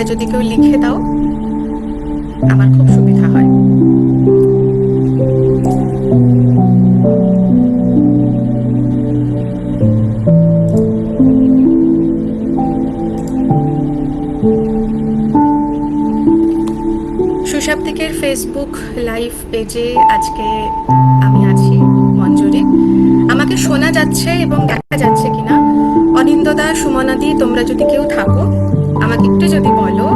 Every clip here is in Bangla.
এটা যদি কেউ লিখে দাও আমার খুব সুবিধা হয়। সুশাব্দিকের ফেসবুক লাইভ পেজে আজকে আমি আছি মঞ্জুরি। আমাকে শোনা যাচ্ছে এবং দেখা যাচ্ছে কিনা অনিন্দদা, সুমনাদি, তোমরা যদি কেউ থাকো আমাকে একটু যদি বলো।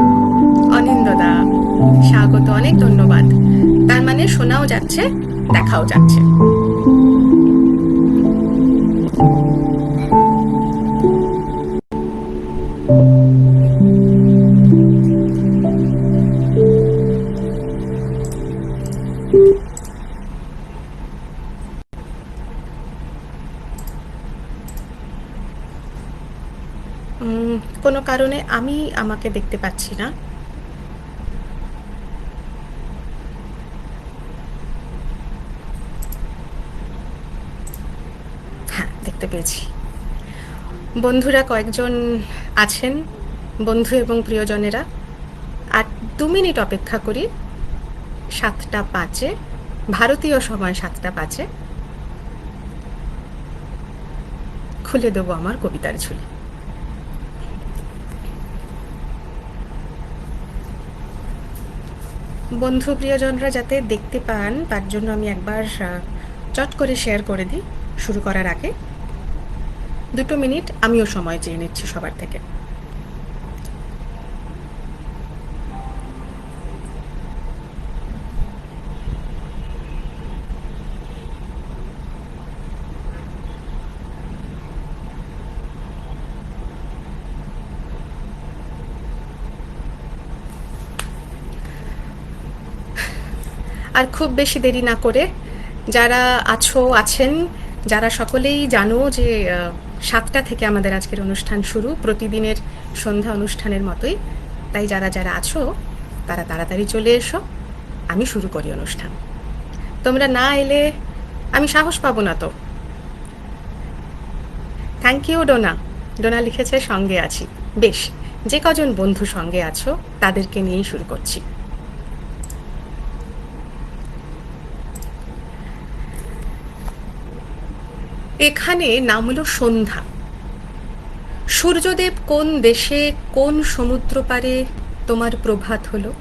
অনিন্দদা স্বাগত, অনেক ধন্যবাদ। তার মানে শোনাও যাচ্ছে, দেখাও যাচ্ছে। কোনো কারণে আমি আমাকে দেখতে পাচ্ছি না। হ্যাঁ, দেখতে পেয়েছি। বন্ধুরা কয়েকজন আছেন, বন্ধু এবং প্রিয়জনেরা। আর 2 মিনিট অপেক্ষা করি। 7টা 5-এ, ভারতীয় সময় 7টা 5-এ খুলে দেবো আমার কবিতার ঝুলি। বন্ধু প্রিয়জনরা যাতে দেখতে পান তার জন্য আমি একবার চট করে শেয়ার করে দিই শুরু করার আগে। 2 মিনিট আমিও সময় চেয়ে নিচ্ছি সবার থেকে। আর খুব বেশি দেরি না করে যারা আছেন, যারা সকলেই জানো যে 7টা থেকে আমাদের আজকের অনুষ্ঠান শুরু, প্রতিদিনের সন্ধ্যা অনুষ্ঠানের মতোই। তাই যারা যারা আছো তারা তাড়াতাড়ি চলে এসো, আমি শুরু করি অনুষ্ঠান। তোমরা না এলে আমি সাহস পাবো না তো। Thank you Dona. ডোনা লিখেছে সঙ্গে আছি। বেশ, যে কজন বন্ধু সঙ্গে আছো তাদেরকে নিয়েই শুরু করছি। এখানে নাম হলো সন্ধ্যা। সূর্যদেব কোন দেশে, কোন সমুদ্র পারে তোমার প্রভাত হলো।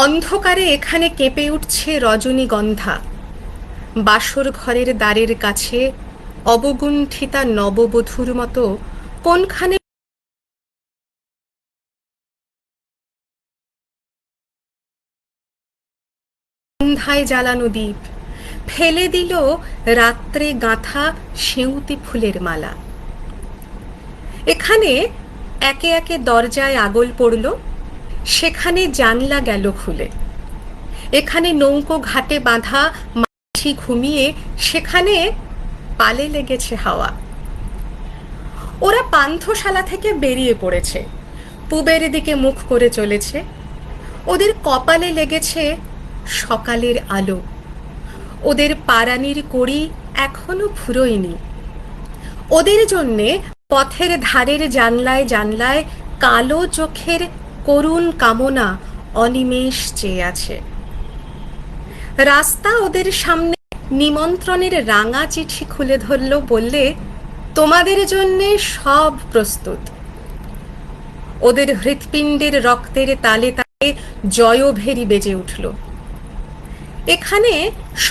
অন্ধকারে এখানে কেঁপে উঠছে রজনীগন্ধা। বাসর ঘরের দ্বারের কাছে অবগুণ্ঠিতা নববধূর মতো কোনখানে সন্ধ্যায় জ্বালানো দ্বীপ ফেলে দিল রাত্রে গাঁথা সেউতি ফুলের মালা। এখানে একে একে দরজায় আগল পড়ল, সেখানে জানলা গেল খুলে। এখানে নৌকো ঘাটে বাঁধা মাঝি ঘুমিয়ে, সেখানে পালে লেগেছে হাওয়া। ওরা পান্থশালা থেকে বেরিয়ে পড়েছে, পূবের দিকে মুখ করে চলেছে। ওদের কপালে লেগেছে সকালের আলো। ওদের পারানির কড়ি এখনো ফুরোয়নি। ওদের জন্যে পথের ধারের জানলায় জানলায় কালো চোখের করুণ কামনা অনিমেষ চেয়ে আছে। রাস্তা ওদের সামনে নিমন্ত্রণের রাঙা চিঠি খুলে ধরল, বললে তোমাদের জন্যে সব প্রস্তুত। ওদের হৃৎপিণ্ডের রক্তের তালে তালে জয়ভেরি বেজে উঠল। এখানে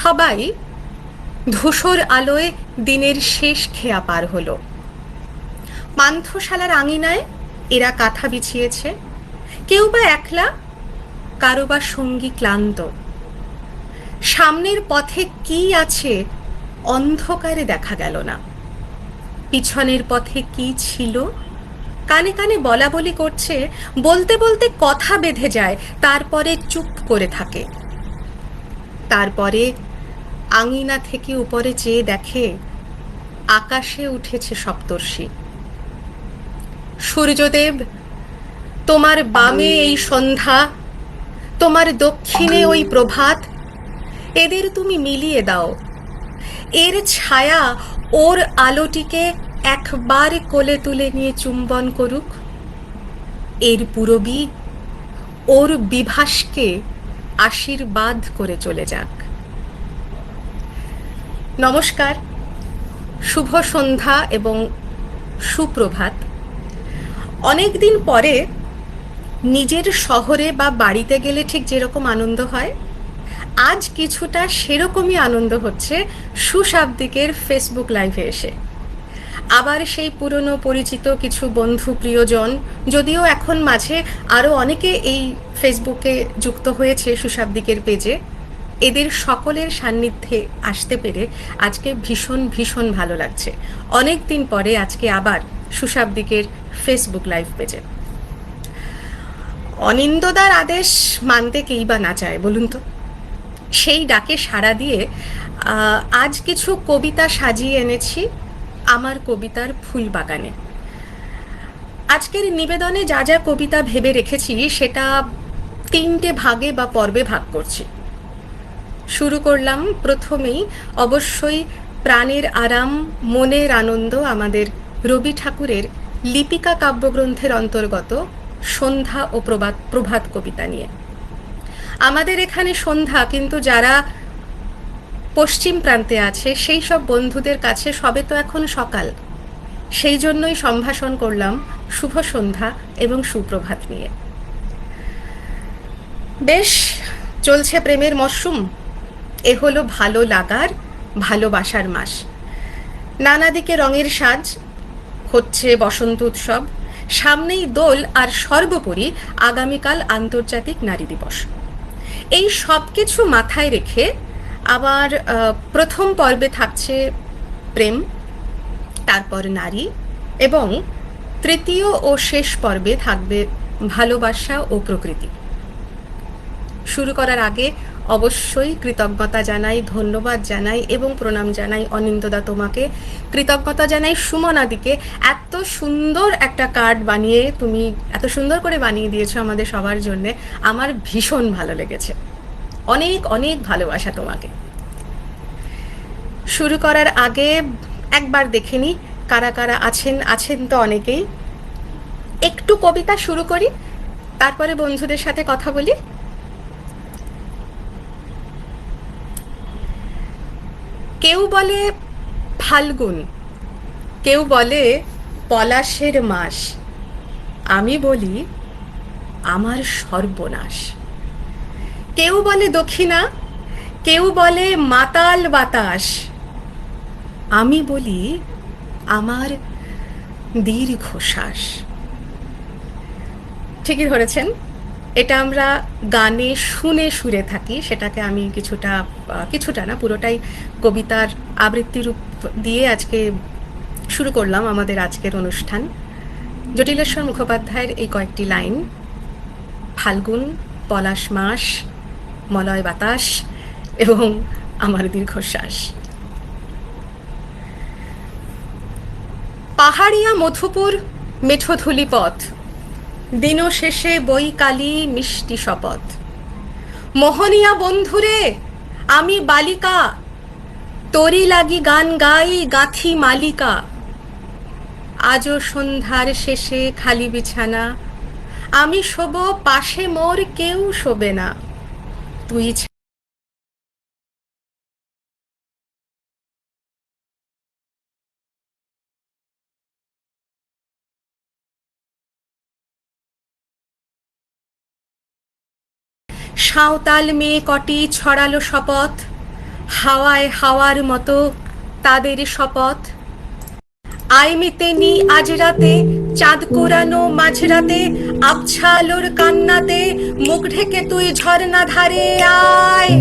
সবাই ধূসর আলোয় দিনের শেষ খেয়া পার হলো। পান্থশালার আঙিনায় এরা কাঁথা বিছিয়েছে, কেউ বা একলা, কারো বা সঙ্গী ক্লান্ত। সামনের পথে কি আছে অন্ধকারে দেখা গেল না। পিছনের পথে কি ছিল কানে কানে বলা বলি করছে, বলতে বলতে কথা বেঁধে যায়, তারপরে চুপ করে থাকে। তারপরে আঙিনা থেকে উপরে চেয়ে দেখে আকাশে উঠেছে সপ্তর্ষি। সূর্যদেব, তোমার বামে এই সন্ধ্যা, তোমার দক্ষিণে ওই প্রভাত, এদের তুমি মিলিয়ে দাও। এর ছায়া ওর আলোটিকে একবার কোলে তুলে নিয়ে চুম্বন করুক। এর পূরবী ওর বিভাসকে আশীর্বাদ করে চলে যাক। নমস্কার, শুভ সন্ধ্যা এবং সুপ্রভাত। অনেক দিন পরে নিজের শহরে বা বাড়িতে গেলে ঠিক যেরকম আনন্দ হয়, আজ কিছুটা সেরকমই আনন্দ হচ্ছে সুশাব্দিকের ফেসবুক লাইভে এসে। আবার সেই পুরনো পরিচিত কিছু বন্ধু প্রিয়জন, যদিও এখন মাঝে আরও অনেকে এই ফেসবুকে যুক্ত হয়েছে সুশাব্দিকের পেজে, এদের সকলের সান্নিধ্যে আসতে পেরে আজকে ভীষণ ভীষণ ভালো লাগছে। অনেক দিন পরে আজকে আবার সুশাব্দিকের ফেসবুক লাইভ পেজে। অনিন্দদার আদেশ মানতে কেই বা না চায় বলুন তো? সেই ডাকে সাড়া দিয়ে আজ কিছু কবিতা সাজিয়ে এনেছি আমার কবিতার ফুল বাগানে। আজকের নিবেদনে যা যা কবিতা ভেবে রেখেছি সেটা 3টে ভাগে বা পর্বে ভাগ করছি। শুরু করলাম প্রথমেই অবশ্যই প্রাণের আরাম মনের আনন্দ আমাদের রবি ঠাকুরের লিপিকা কাব্যগ্রন্থের অন্তর্গত সন্ধ্যা ও প্রভাত কবিতা নিয়ে। আমাদের এখানে সন্ধ্যা, কিন্তু যারা পশ্চিম প্রান্তে আছে সেই সব বন্ধুদের কাছে সবে তো এখন সকাল, সেই জন্যই সম্ভাষণ করলাম শুভ সন্ধ্যা এবং সুপ্রভাত নিয়ে। বেশ চলছে প্রেমের মরশুম। এ হলো ভালো লাগার ভালোবাসার মাস। নানা দিকে রঙের সাজ, হচ্ছে বসন্ত উৎসব, সামনেই দোল, আর সর্বোপরি আগামীকাল আন্তর্জাতিক নারী দিবস। এই সব কিছু মাথায় রেখে আবার প্রথম পর্বে থাকছে প্রেম, তারপর নারী, এবং তৃতীয় ও শেষ পর্বে থাকবে ভালোবাসা ও প্রকৃতি। শুরু করার আগে অবশ্যই কৃতজ্ঞতা জানাই, ধন্যবাদ জানাই এবং প্রণাম জানাই অনিন্দদা তোমাকে। কৃতজ্ঞতা জানাই সুমনাদিকে, এত সুন্দর একটা কার্ড বানিয়ে তুমি এত সুন্দর করে বানিয়ে দিয়েছো আমাদের সবার জন্যে। আমার ভীষণ ভালো লেগেছে। অনেক অনেক ভালোবাসা তোমাকে। শুরু করার আগে একবার দেখে নি কারা কারা আছেন তো অনেকেই। একটু কবিতা শুরু করি, তারপরে বন্ধুদের সাথে কথা বলি। কেউ বলে ফাল্গুন, কেউ বলে পলাশের মাস, আমি বলি আমার সর্বনাশ। কেউ বলে দক্ষিণা, কেউ বলে মাতাল বাতাস, আমি বলি আমার দীর্ঘশ্বাস। ঠিকই ধরেছেন, এটা আমরা গানে শুনে সুরে থাকি, সেটাকে আমি কিছুটা না পুরোটাই কবিতার আবৃত্তি রূপ দিয়ে আজকে শুরু করলাম আমাদের আজকের অনুষ্ঠান। জটিলেশ্বর মুখোপাধ্যায়ের এই কয়েকটি লাইন, ফাল্গুন, পলাশ মাস, মলয় বাতাস এবং আমার দীর্ঘশ্বাস। পাহাড়িয়া মধুপুর মেঠোধুলি পথ, দিন শেষে বই কালি মিষ্টি শপথ। মোহনিয়া বন্ধুরে আমি বালিকা, তোরি লাগি গান গাই গাথি মালিকা। আজও সন্ধ্যার শেষে খালি বিছানা, আমি শোব পাশে মোর কেউ শোবে না, তুই সাঁওতাল মেয়ে কটি ছড়ালো শপথ, হাওয়ায় হাওয়ার মতো তাদের শপথ। আইমিতে নি আজ রাতে চাঁদ কোরানো মাঝরাতে, আবছা আলোর কান্নাতে মুখ ঢেকে তুই ঝর্ণা ধারে আয়।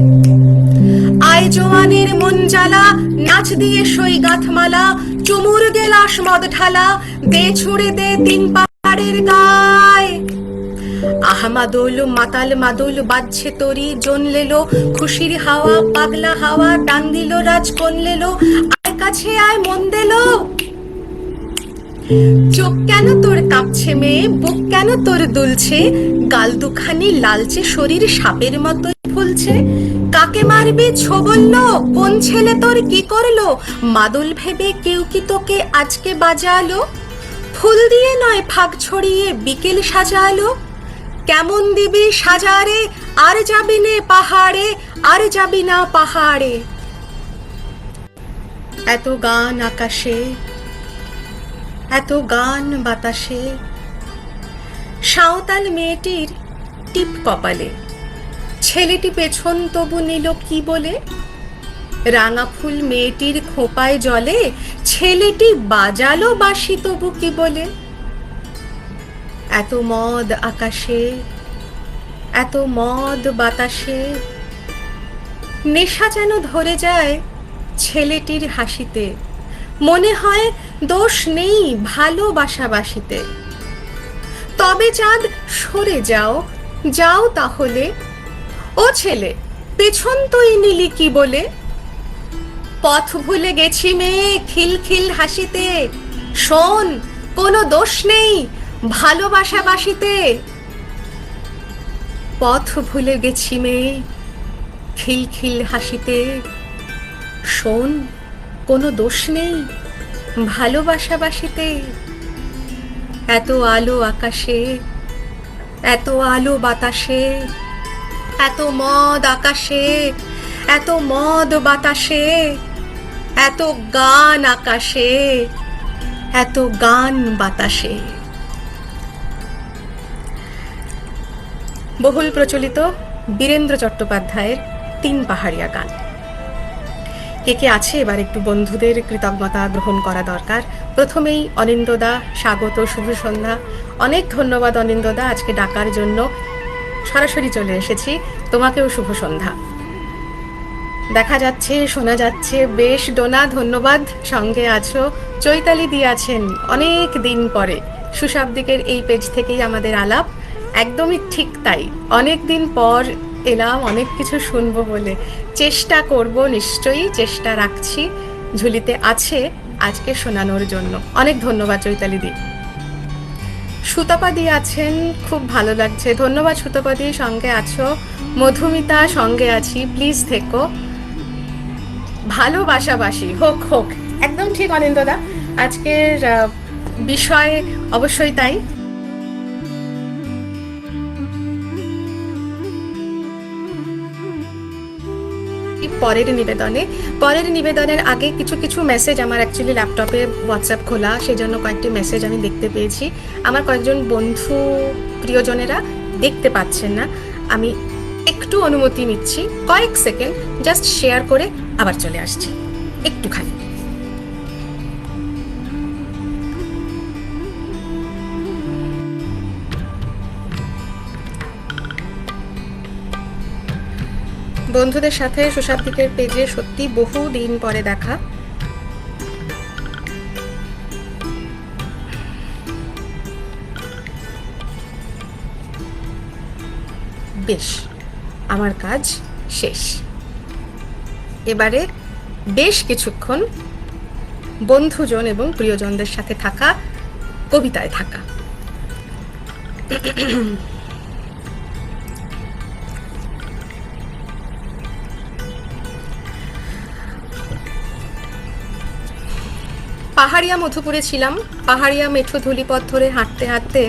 আয় জোয়ানের মন জ্বালা, নাচ দিয়ে সই গাঁথমালা, চুমুর গেলাস মদ ঢালা, দে ছুড়ে দে 3 পাহাড়ের গায়। আহমাদুল মাতাল মাদুল বাজছে তরি জনলেলো, খুশির হাওয়া পাগলা হাওয়া টান দিল রাজ কনলেলো। আয় কাছে আয় মন দিলো, চোখ কেন তোর কাঁপছে মেয়ে, বুক কেন তোর দুলছে, গাল দুখানি লালচে শরীর সাপের মতো ফুলছে। কাকে মারবি ছো বললো, কোন ছেলে তোর কি করলো, মাদুল ভেবে কেউ কি তোকে আজকে বাজালো। ফুল দিয়ে নয় ফাঁক ছড়িয়ে বিকেল সাজালো, কেমন দিবি সাজারে আর যাবি নে পাহাড়ে, আর যাবি না পাহাড়ে। এত গান আকাশে, এত গান বাতাসে, সাঁওতাল মেয়েটির টিপ কপালে, ছেলেটি পেছন তবু নিল কি বলে, রাঙা ফুল মেয়েটির খোঁপায় জলে, ছেলেটি বাজালো বাঁশি তবু কি বলে। এত মদ আকাশে, এত মদ বাতাসে, নেশা যেন ধরে যায় ছেলেটির হাসিতে, মনে হয় দোষ নেই ভালোবাসাবাসিতে। তবে চাঁদ সরে যাও, যাও তাহলে, ও ছেলে পেছন তুই নিলি কি বলে। পথ ভুলে গেছি মেয়ে খিলখিল হাসিতে, শোন কোনো দোষ নেই ভালোবাসাবাসিতে। পথ ভুলে গেছি মেয়ে খিলখিল হাসিতে, শোন কোনো দোষ নেই ভালোবাসাবাসিতে। এত আলো আকাশে, এত আলো বাতাসে, এত মদ আকাশে, এত মদ বাতাসে, এত গান আকাশে, এত গান বাতাসে। বহুল প্রচলিত বীরেন্দ্র চট্টোপাধ্যায়ের ৩ পাহাড়িয়া গান। কে কে আছে এবার একটু বন্ধুদের কৃতজ্ঞতা গ্রহণ করা দরকার। প্রথমেই অনিন্দদা, স্বাগত, শুভ সন্ধ্যা। অনেক ধন্যবাদ অনিন্দদা, আজকে ডাকার জন্য সরাসরি চলে এসেছি। তোমাকেও শুভ সন্ধ্যা। দেখা যাচ্ছে, শোনা যাচ্ছে, বেশ ডোনা, ধন্যবাদ, সঙ্গে আছো। চৈতালি দি আছেন অনেক দিন পরে, সুশাব্দিকের এই পেজ থেকেই আমাদের আলাপ। একদমই ঠিক তাই, অনেক দিন পর এলাম অনেক কিছু শুনবো বলে। চেষ্টা করব, নিশ্চয়ই চেষ্টা রাখছি, ঝুলিতে আছে আজকে শোনানোর জন্য। অনেক ধন্যবাদ চৈতালি দি। সুতপা দি আছেন, খুব ভালো লাগছে, ধন্যবাদ সুতপা দি, সঙ্গে আছো। মধুমিতা, সঙ্গে আছি, প্লিজ থেকো। ভালোবাসাবাসী হোক হোক, একদম ঠিক অনিন্দদা, আজকের বিষয় অবশ্যই তাই। পরের নিবেদনের আগে কিছু মেসেজ আমার অ্যাকচুয়ালি ল্যাপটপে হোয়াটসঅ্যাপ খোলা, সেই জন্য কয়েকটি মেসেজ আমি দেখতে পেয়েছি। আমার কয়েকজন বন্ধু প্রিয়জনেরা দেখতে পাচ্ছেন না, আমি একটু অনুমতি নিচ্ছি, কয়েক সেকেন্ড জাস্ট শেয়ার করে আবার চলে আসছি একটুখানি। বন্ধুদের সাথে সুশাব্দিকের পেজে সত্যি বহু দিন পরে দেখা। বেশ, আমার কাজ শেষ। এবারে বেশ কিছুক্ষণ বন্ধুজন এবং প্রিয়জনদের সাথে থাকা, কবিতায় থাকা। পাহাড়িয়া মধুপুরে ছিলাম। পাহাড়িয়া মেঠো ধূলিপথ ধরে হাঁটতে হাঁটতে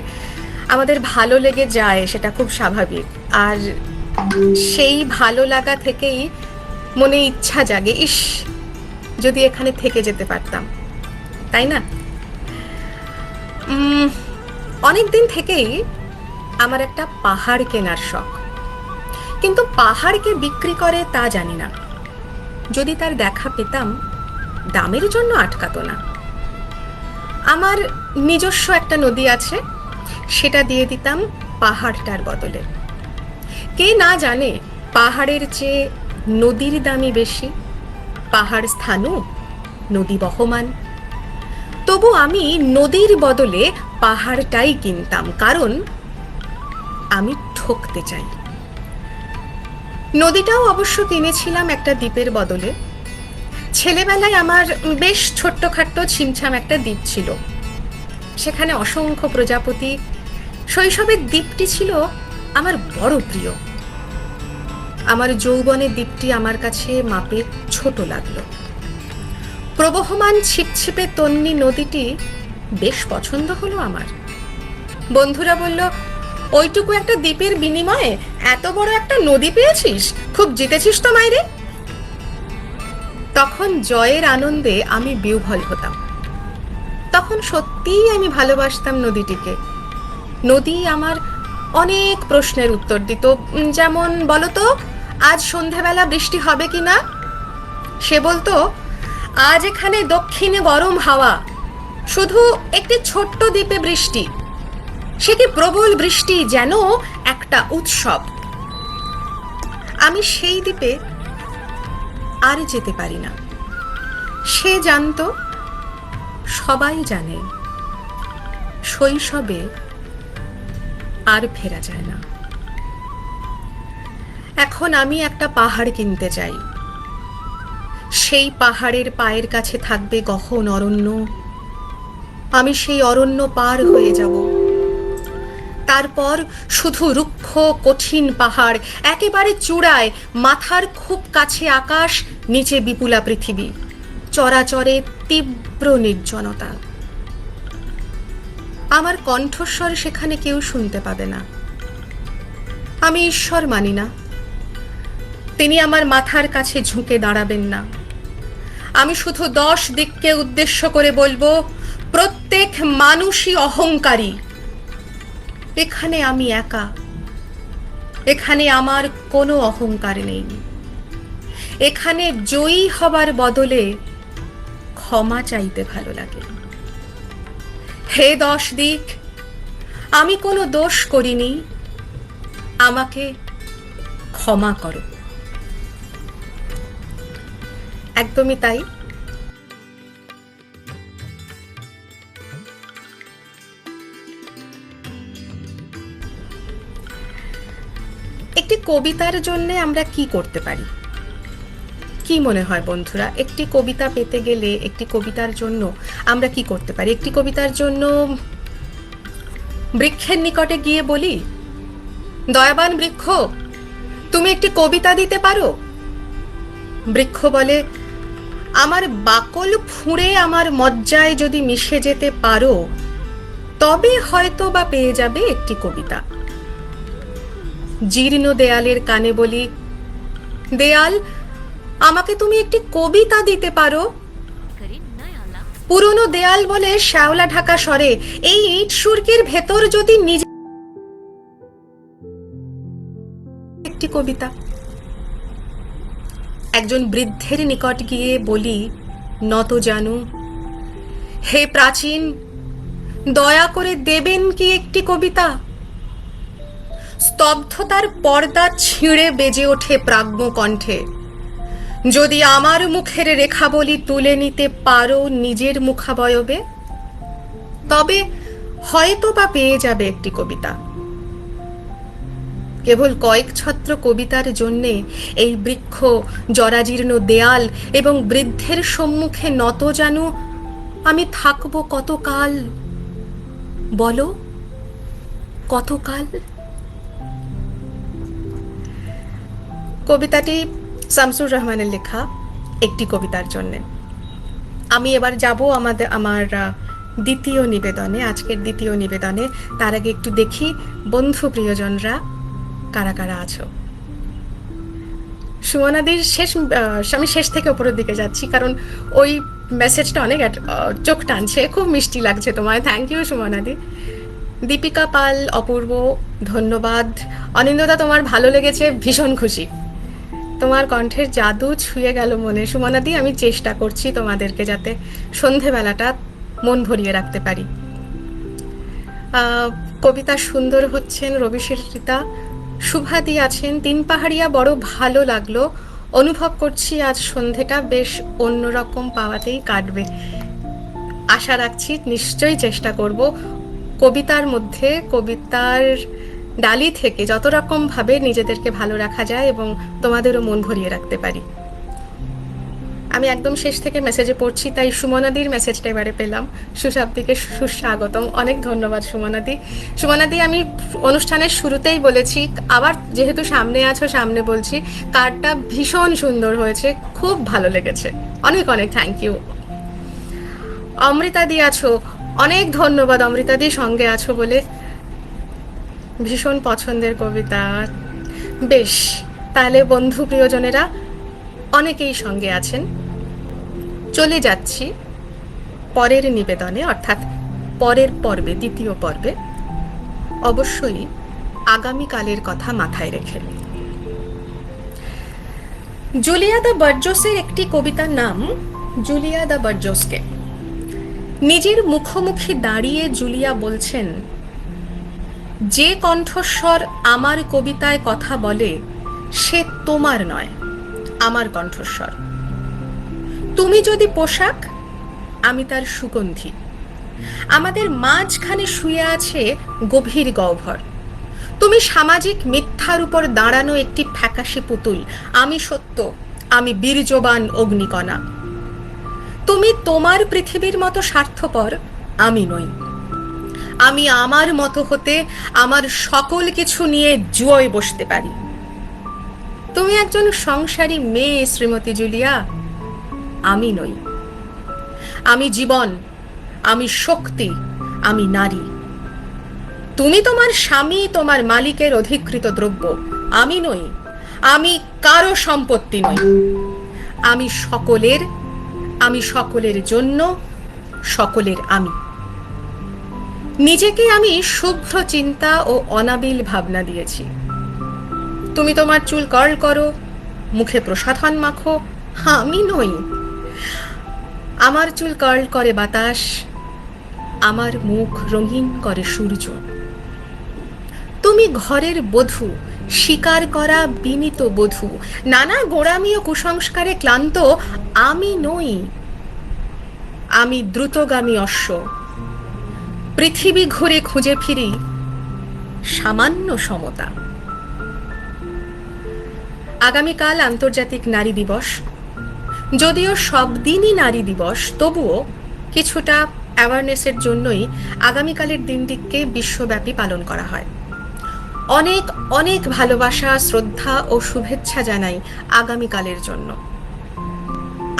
আমাদের ভালো লেগে যায়, সেটা খুব স্বাভাবিক। আর সেই ভালো লাগা থেকেই মনে ইচ্ছা জাগে, ইস যদি এখানে থেকে যেতে পারতাম, তাই না? অনেক দিন থেকেই আমার একটা পাহাড় কেনার শখ, কিন্তু পাহাড়কে বিক্রি করে তা জানি না। যদি তার দেখা পেতাম, দামের জন্য আটকাতো না। আমার নিজস্ব একটা নদী আছে, সেটা দিয়ে দিতাম পাহাড়টার বদলে। কে না জানে পাহাড়ের চেয়ে নদীর দামই বেশি, পাহাড় স্থানু, নদী বহমান। তবু আমি নদীর বদলে পাহাড়টাই কিনতাম, কারণ আমি ঠকতে চাই। নদীটাও অবশ্য কিনেছিলাম একটা দ্বীপের বদলে। ছেলেবেলায় আমার বেশ ছোট্টখাট্ট ছিমছাম একটা দ্বীপ ছিল, সেখানে অসংখ্য প্রজাপতি। শৈশবের দ্বীপটি ছিল আমার বড় প্রিয়। আমার যৌবনের দ্বীপটি আমার কাছে মাপে ছোট লাগলো। প্রবহমান ছিপছিপে তন্নি নদীটি বেশ পছন্দ হলো আমার। বন্ধুরা বলল, ওইটুকু একটা দ্বীপের বিনিময়ে এত বড় একটা নদী পেয়েছিস, খুব জিতেছিস তো মাইরে। তখন জয়ের আনন্দে আমি বিহ্বল হতাম। তখন সত্যিই আমি ভালোবাসতাম নদীটিকে। নদী আমার অনেক প্রশ্নের উত্তর দিত, যেমন বলতো আজ সন্ধেবেলা বৃষ্টি হবে কি না। সে বলতো, আজ এখানে দক্ষিণে গরম হাওয়া, শুধু একটি ছোট্ট দ্বীপে বৃষ্টি, সে কি প্রবল বৃষ্টি, যেন একটা উৎসব। আমি সেই দ্বীপে আর যেতে পারি না। সে জানতো, সবাই জানে, শৈশবে আর ফেরা যায় না। এখন আমি একটা পাহাড় কিনতে চাই। সেই পাহাড়ের পায়ের কাছে থাকবে গহন অরণ্য। আমি সেই অরণ্য পার হয়ে যাব। তারপর শুধু রুক্ষ কঠিন পাহাড়, একেবারে চূড়ায় মাথার খুব কাছে আকাশ, নিচে বিপুলা পৃথিবী, চরাচরে তীব্র নির্জনতা। আমার কণ্ঠস্বর সেখানে কেউ শুনতে পাবে না। আমি ঈশ্বর মানি না, তিনি আমার মাথার কাছে ঝুঁকে দাঁড়াবেন না। আমি শুধু 10 দিককে উদ্দেশ্য করে বলবো, প্রত্যেক মানুষই অহংকারী। এখানে আমি একা, এখানে আমার কোনো অহংকার নেই। এখানে জয়ী হবার বদলে ক্ষমা চাইতে ভালো লাগে। হে 10 দিক, আমি কোনো দোষ করিনি, আমাকে ক্ষমা করো। একদমই তাই। একটি কবিতার জন্য আমরা কি করতে পারি? কি মনে হয় বন্ধুরা, একটি কবিতা পেতে গেলে, একটি কবিতার জন্য আমরা কি করতে পারি? একটি কবিতার জন্য বৃক্ষের নিকটে গিয়ে বলি, দয়াবান বৃক্ষ, তুমি একটি কবিতা দিতে পারো? বৃক্ষ বলে, আমার বাকল ফুঁড়ে আমার মজ্জায় যদি মিশে যেতে পারো, তবে হয়তো বা পেয়ে যাবে একটি কবিতা। জীর্ণ দেয়ালের কানে বলি, দেয়াল, আমাকে তুমি একটি কবিতা দিতে পারো? পুরনো দেয়াল বলে শ্যাওলা ঢাকা স্বরে, এই ইট সুরকির ভেতর যদি নিজে একটি কবিতা। একজন বৃদ্ধের নিকট গিয়ে বলি, নত জানু, হে প্রাচীন, দয়া করে দেবেন কি একটি কবিতা? স্তব্ধতার পর্দা ছিঁড়ে বেজে ওঠে প্রাজ্ঞ কণ্ঠে, যদি আমার মুখের রেখাবলি তুলে নিতে পারো নিজের মুখাবয়বে, তবে হয়তো বা পেয়ে যাবে একটি কবিতা। কেবল কয়েক ছত্র কবিতার জন্যে এই বৃক্ষ, জরাজীর্ণ দেয়াল এবং বৃদ্ধের সম্মুখে নত জানু আমি থাকবো কতকাল? বলো, কতকাল? কবিতাটি শামসুর রহমানের লেখা একটি কবিতার জন্যে। আমি এবার যাব আমার দ্বিতীয় নিবেদনে, আজকের দ্বিতীয় নিবেদনে। তার আগে একটু দেখি বন্ধু প্রিয়জনরা কারা কারা আছো। সুমনাদির আমি শেষ থেকে উপরের দিকে যাচ্ছি, কারণ ওই মেসেজটা অনেক চোখ টানছে। খুব মিষ্টি লাগছে তোমায়, থ্যাংক ইউ সুমনাদি। দীপিকা পাল, অপূর্ব, ধন্যবাদ। অনিন্দদা, তোমার ভালো লেগেছে, ভীষণ খুশি। তোমার কণ্ঠের জাদু ছুঁয়ে গেল মনে। সুমনাদি, আমি চেষ্টা করছি তোমাদেরকে যাতে সন্ধেবেলাটা মন ভরিয়ে রাখতে পারি। কবিতা সুন্দর হচ্ছেন রবিশের রীতা। শুভাদি আছেন, 3 পাহাড়িয়া বড় ভালো লাগলো, অনুভব করছি আজ সন্ধেটা বেশ অন্যরকম পাওয়াতেই কাটবে। আশা রাখছি, নিশ্চয়ই চেষ্টা করব কবিতার মধ্যে, কবিতার ডালি থেকে যত রকম ভাবে নিজেদেরকে ভালো রাখা যায় এবং তোমাদেরও মন ভরিয়ে রাখতে পারি। আমি একদম শেষ থেকে মেসেজে পড়ছি, তাই সুমনাদির মেসেজটা এবারে পেলাম। সুশাব্দীকে সুস্বাগতম, অনেক ধন্যবাদ সুমনাদি। সুমনাদি, আমি অনুষ্ঠানের শুরুতেই বলেছি, আবার যেহেতু সামনে আছো সামনে বলছি, কার্ডটা ভীষণ সুন্দর হয়েছে, খুব ভালো লেগেছে, অনেক অনেক থ্যাংক ইউ। অমৃতা দি আছো, অনেক ধন্যবাদ অমৃতাদি, সঙ্গে আছো বলে। ভীষণ পছন্দের কবিতা। বেশ, তাহলে বন্ধু প্রিয়জনেরা অনেকেই সঙ্গে আছেন। চলে যাচ্ছি পরের নিবেদনে, অর্থাৎ পরের পর্বে, দ্বিতীয় পর্বে, অবশ্যই আগামীকালের কথা মাথায় রেখে। জুলিয়া দ্য বার্জোসের একটি কবিতার নাম জুলিয়া দ্য বার্জোসকে। নিজের মুখোমুখি দাঁড়িয়ে জুলিয়া বলছেন, যে কণ্ঠস্বর আমার কবিতায় কথা বলে সে তোমার নয়, আমার কণ্ঠস্বর। তুমি যদি পোশাক, আমি তার সুগন্ধি। আমাদের মাঝখানে শুয়ে আছে গভীর গহ্বর। তুমি সামাজিক মিথ্যার উপর দাঁড়ানো একটি ফ্যাকাশে পুতুল, আমি সত্য, আমি বীর্যবান অগ্নিকণা। তুমি তোমার পৃথিবীর মতো স্বার্থপর, আমি নই। আমি আমার মতো হতে আমার সকল কিছু নিয়ে জুয়োয় বসতে পারি। তুমি একজন সংসারী মেয়ে শ্রীমতী জুলিয়া, আমি নই। আমি জীবন, আমি শক্তি, আমি নারী। তুমি তোমার স্বামী, তোমার মালিকের অধিকৃত দ্রব্য, আমি নই। আমি কারো সম্পত্তি নই। আমি সকলের, আমি সকলের জন্য, সকলের আমি। নিজেকে আমি শুভ্র চিন্তা ও অনাবিল ভাবনা দিয়েছি। তুমি তোমার চুল কার্ল করো, মুখে প্রসাধন মাখো, আমি নই। আমার চুল কার্ল করে বাতাস, আমার মুখ রঙিন করে সূর্য। তুমি ঘরের বধূ, শিকার করা বিনীত বধূ, নানা গোঁড়ামি ও কুসংস্কারে ক্লান্ত, আমি নই। আমি দ্রুতগামী অশ্ব, পৃথিবী ঘুরে খুঁজে ফিরি সামান্য সমতা। আগামীকাল আন্তর্জাতিক নারী দিবস। যদিও সব দিনই নারী দিবস, তবুও কিছুটা অ্যাওয়ারনেসের জন্যই আগামীকালের দিনটিকে বিশ্বব্যাপী পালন করা হয়। অনেক অনেক ভালোবাসা, শ্রদ্ধা ও শুভেচ্ছা জানাই আগামীকালের জন্য।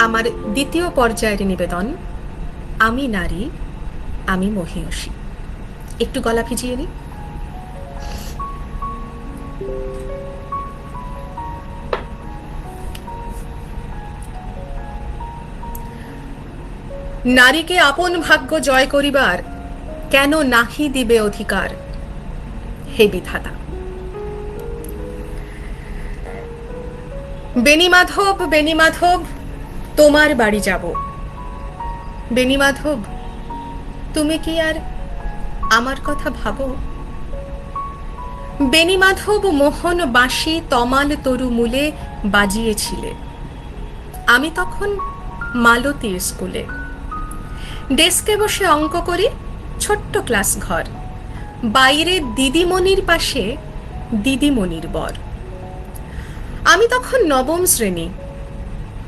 আমার দ্বিতীয় পর্যায়ের নিবেদন, আমি নারী, আমি মহীয়সী। একটু গলা ভিজিয়ে নিই। নারীকে আপন ভাগ্য জয় করিবার কেন নাহি দিবে অধিকার, হে বিধাতা। বেণীমাধব, বেণীমাধব, তোমার বাড়ি যাব। বেণীমাধব, তুমি কি আর আমার কথা ভাবো? বেণীমাধব মোহন বাঁশি তমাল তরু মূলে বাজিয়েছিলে। আমি তখন মালতীর স্কুলে ডেস্কে বসে অঙ্ক করি, ছোট্ট ক্লাস ঘর। বাইরে দিদিমণির পাশে দিদিমণির বর। আমি তখন নবম শ্রেণী,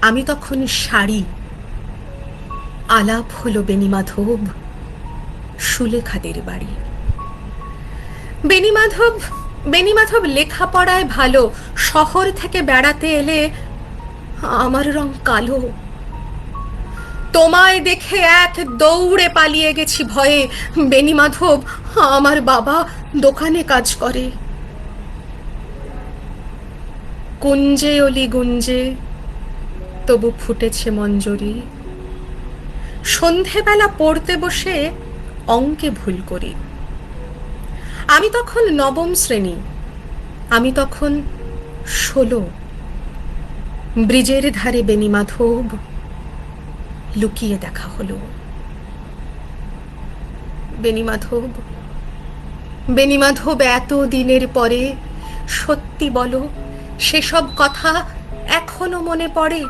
আমি তখন শাড়ি। আলাপ হলো বেণীমাধব, সুলেখাদের বাড়ি। বেণীমাধব, বেণীমাধব লেখাপড়ায় ভালো, শহর থেকে বেড়াতে এলে আমার রং কালো। তোমায় দেখে এক দৌড়ে পালিয়ে গেছি ভয়ে। বেণীমাধব, আমার বাবা দোকানে কাজ করে। কুঞ্জে অলি গুঞ্জে তবু ফুটেছে মঞ্জরি। সন্ধেবেলা পড়তে বসে অঙ্কে ভুল করি। আমি তখন নবম শ্রেণী, আমি তখন 16। ব্রিজের ধারে বেণীমাধব, লুকিয়ে দেখা হলো। বেণীমাধব, বেণীমাধব, এত দিনের পরে সত্যি বলো, সেসব কথা এখনো মনে পড়ে?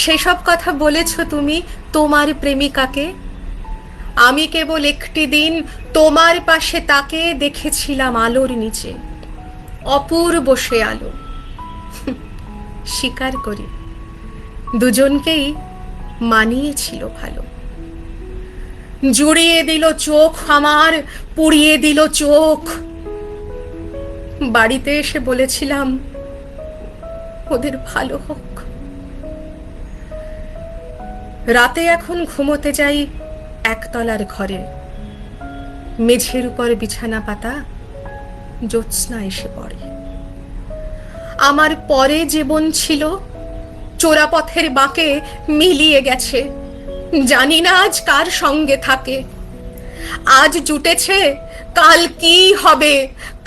সেসব কথা বলেছ তুমি তোমার প্রেমিকাকে? আমি কেবল একটি দিন তোমার পাশে তাকে দেখেছিলাম আলোর নিচে, অপূর্ব সে আলো। স্বীকার করি, দুজনকেই মানিয়েছিল ভালো। জুড়িয়ে দিল চোখ আমার, পুড়িয়ে দিল চোখ। বাড়িতে এসে বলেছিলাম ওদের ভালো হোক। রাতে এখন ঘুমোতে যাই একতলার ঘরে মেঝের উপর বিছানা পাতা, জ্যোৎস্না এসে পড়ে। আমার পরে জীবন ছিল চোরাপথের বাঁকে মিলিয়ে গেছে, জানি না আজ কার সঙ্গে থাকে। আজ জুটেছে, কাল কি হবে,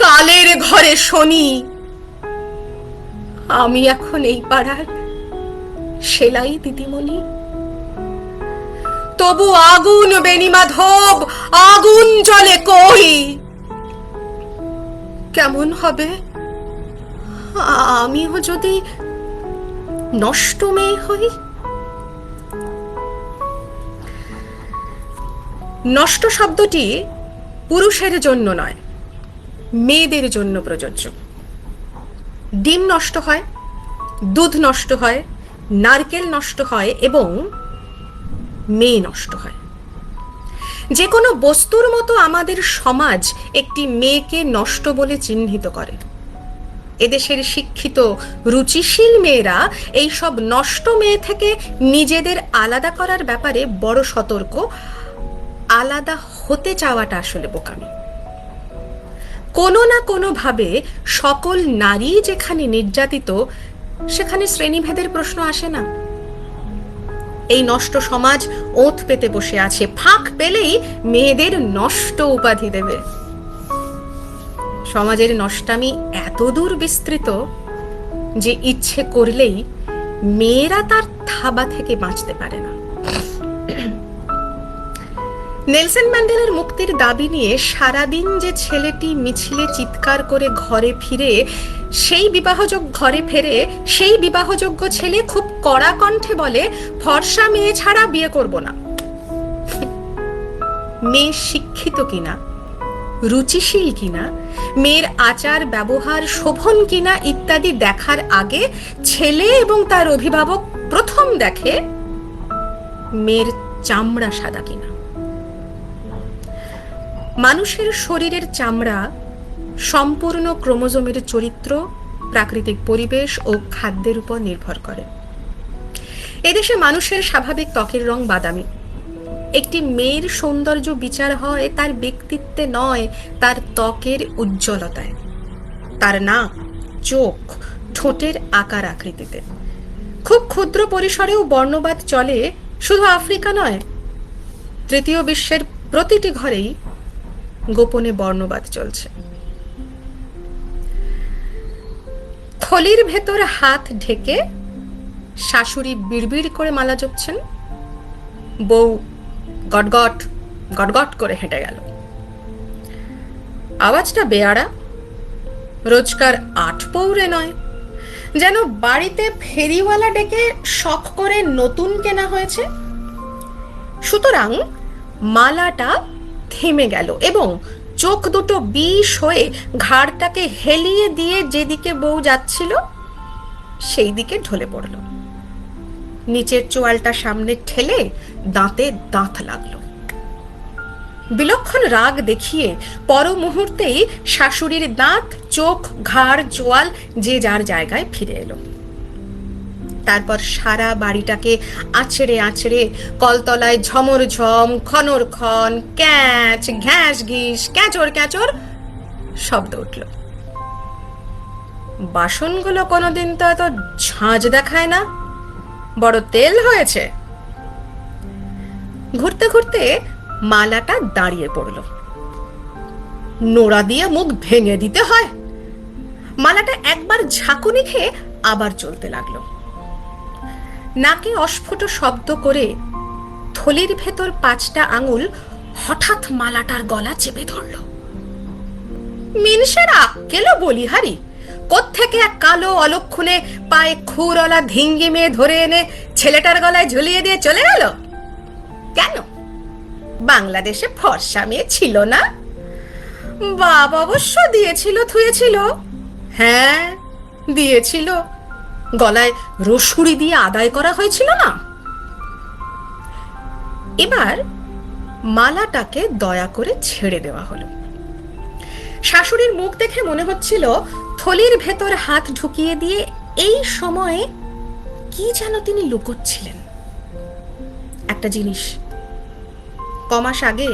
কালের ঘরে শনি। আমি এখন এই পাড়ার সেলাই দিদিমণি। তবু আগুন বেণী মাধব, আগুন জ্বলে কই। কেমন হবে আমিও যদি নষ্ট মেয়ে হই? নষ্ট শব্দটি পুরুষের জন্য নয়, মেয়েদের জন্য প্রযোজ্য। ডিম নষ্ট হয়, দুধ নষ্ট হয়, নারকেল নষ্ট হয় এবং মেয়ে নষ্ট হয়। যে কোনো বস্তুর মতো আমাদের সমাজ একটি মেয়েকে নষ্ট বলে চিহ্নিত করে। এদেশের শিক্ষিত রুচিশীল মেয়েরা এই সব নষ্ট মেয়ে থেকে নিজেদের আলাদা করার ব্যাপারে বড় সতর্ক। আলাদা হতে চাওয়াটা আসলে বোকামি। কোনো না কোনো ভাবে সকল নারী যেখানে নির্যাতিত, সেখানে শ্রেণীভেদের প্রশ্ন আসে না। এই নষ্ট সমাজ ওঁত পেতে বসে আছে, ফাঁক পেলেই মেয়েদের নষ্ট উপাধি দেবে। সমাজের নষ্টামি এত দূর বিস্তৃত যে ইচ্ছে করলেই মেয়েরা তার থাবা থেকে বাঁচতে পারে না। নেলসন ম্যান্ডেলার মুক্তির দাবি নিয়ে সারাদিন যে ছেলেটি মিছিলে চিৎকার করে ঘরে ফেরে, সেই বিবাহযোগ্য ছেলে খুব কড়া কণ্ঠে বলে, ফর্সা মেয়ে ছাড়া বিয়ে করব না। মেয়ে শিক্ষিত কিনা, রুচিশীল কিনা, মেয়ের আচার ব্যবহার শোভন কিনা ইত্যাদি দেখার আগে ছেলে এবং তার অভিভাবক প্রথম দেখে মেয়ের চামড়া সাদা কিনা। মানুষের শরীরের চামড়া সম্পূর্ণ ক্রোমোজোমের চরিত্র, প্রাকৃতিক পরিবেশ ও খাদ্যের উপর নির্ভর করে। এদেশে মানুষের স্বাভাবিক ত্বকের রং বাদামি। একটি মেয়ের সৌন্দর্য বিচার হয় তার ব্যক্তিত্বে নয়, তার ত্বকের উজ্জ্বলতায়, তার নাক, চোখ, ঠোঁটের আকার আকৃতিতে। খুব ক্ষুদ্র পরিসরেও বর্ণবাদ চলে, শুধু আফ্রিকা নয়, তৃতীয় বিশ্বের প্রতিটি ঘরেই গোপনে বর্ণবাদ চলছে। থলির ভেতর হাত ঢেকে শাশুড়ি বিড়বিড় করে মালা জপছেন, বউ গটগট গটগট করে হেঁটে গেল। আওয়াজটা বেয়াড়া, রোজকার ৮ পৌরে নয়, যেন বাড়িতে ফেরিওয়ালা ডেকে শখ করে নতুন কেনা হয়েছে। সুতরাং মালাটা থেমে গেল এবং চোখ দুটো বিষ হয়ে ঘাড়টাকে হেলিয়ে দিয়ে যেদিকে বউ যাচ্ছিল সেই দিকে ঢলে পড়ল। নিচের চোয়ালটা সামনে ঠেলে দাঁতে দাঁত লাগলো। বিলক্ষণ রাগ দেখিয়ে পর মুহূর্তেই শাশুড়ির দাঁত, চোখ, ঘাড়, চোয়াল যে যার জায়গায় ফিরে এলো। তারপর সারা বাড়িটাকে আছড়ে আছড়ে কলতলায় ঝমর ঝম, খনর খন, ক্যাচ ঘ্যাস ঘিস, ক্যাচর ক্যাচর শব্দ উঠল। বাসনগুলো কোনোদিন তো এত ঝাঁঝ দেখায় না, বড় তেল হয়েছে। ঘুরতে ঘুরতে মালাটা দাঁড়িয়ে পড়ল। নোড়া দিয়ে মুখ ভেঙে দিতে হয়। মালাটা একবার ঝাঁকুনি খেয়ে আবার চলতে লাগলো। নাকে অস্ফুট শব্দ করে থলির ভেতর ৫টা আঙুল হঠাৎ মালাটার গলা চেপে ধরল। মিনসের আক্কেলও বলিহারি, কোত্থেকে এক কালো অলক্ষণে পায়ে খুরওয়ালা ধিঙ্গি মেয়ে ধরে এনে ছেলেটার গলায় ঝুলিয়ে দিয়ে চলে গেল। কেন বাংলাদেশে ফর্সা মেয়ে ছিল না? বাপ অবশ্য দিয়েছিল, থুয়েছিল। হ্যাঁ দিয়েছিল, গলায় রসুড়ি দিয়ে আদায় করা হয়েছিল না। এবার মালাটাকে দয়া করে ছেড়ে দেওয়া হলো। শাশুড়ির মুখ দেখে মনে হচ্ছিল থলির ভেতর হাত ঢুকিয়ে দিয়ে এই সময়ে কি যেন তিনি লুকোচ্ছিলেন। একটা জিনিস, কমাস আগে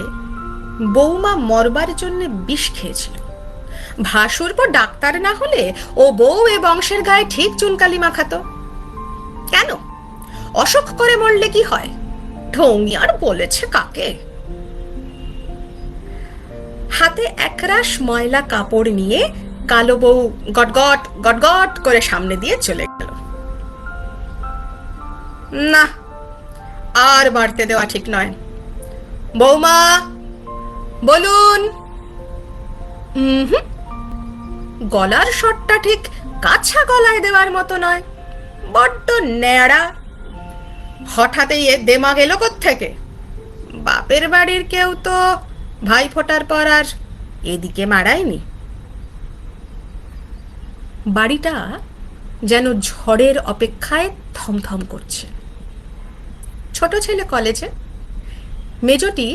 বৌমা মরবার জন্য বিষ খেয়েছিল। ভাসুর পর ডাক্তার না হলে ও বউ এ বংশের গায়ে ঠিক চুনকালি মাখাতো। কেন, অসুখ করে মরলে কি হয়? ঢঙ্গি আর বলেছে কাকে? হাতে একরাশ ময়লা কাপড় নিয়ে কালো বউ গটগট গটগট করে সামনে দিয়ে চলে গেল। না, আর বাড়তে দেওয়া ঠিক নয়। বৌমা, বলুন। গলার স্বরটা ঠিক কাছা গলায় দেওয়ার মতো নয়, বড্ড ন্যাড়া। হঠাৎ এ দেমাগ এলো কোত্থেকে? বাপের বাড়ির কেউ তো ভাই ফোটার পর আর এদিকে মারায়নি। বাড়িটা যেন ঝড়ের অপেক্ষায় থমথম করছে। ছোট ছেলে কলেজে, মেজটি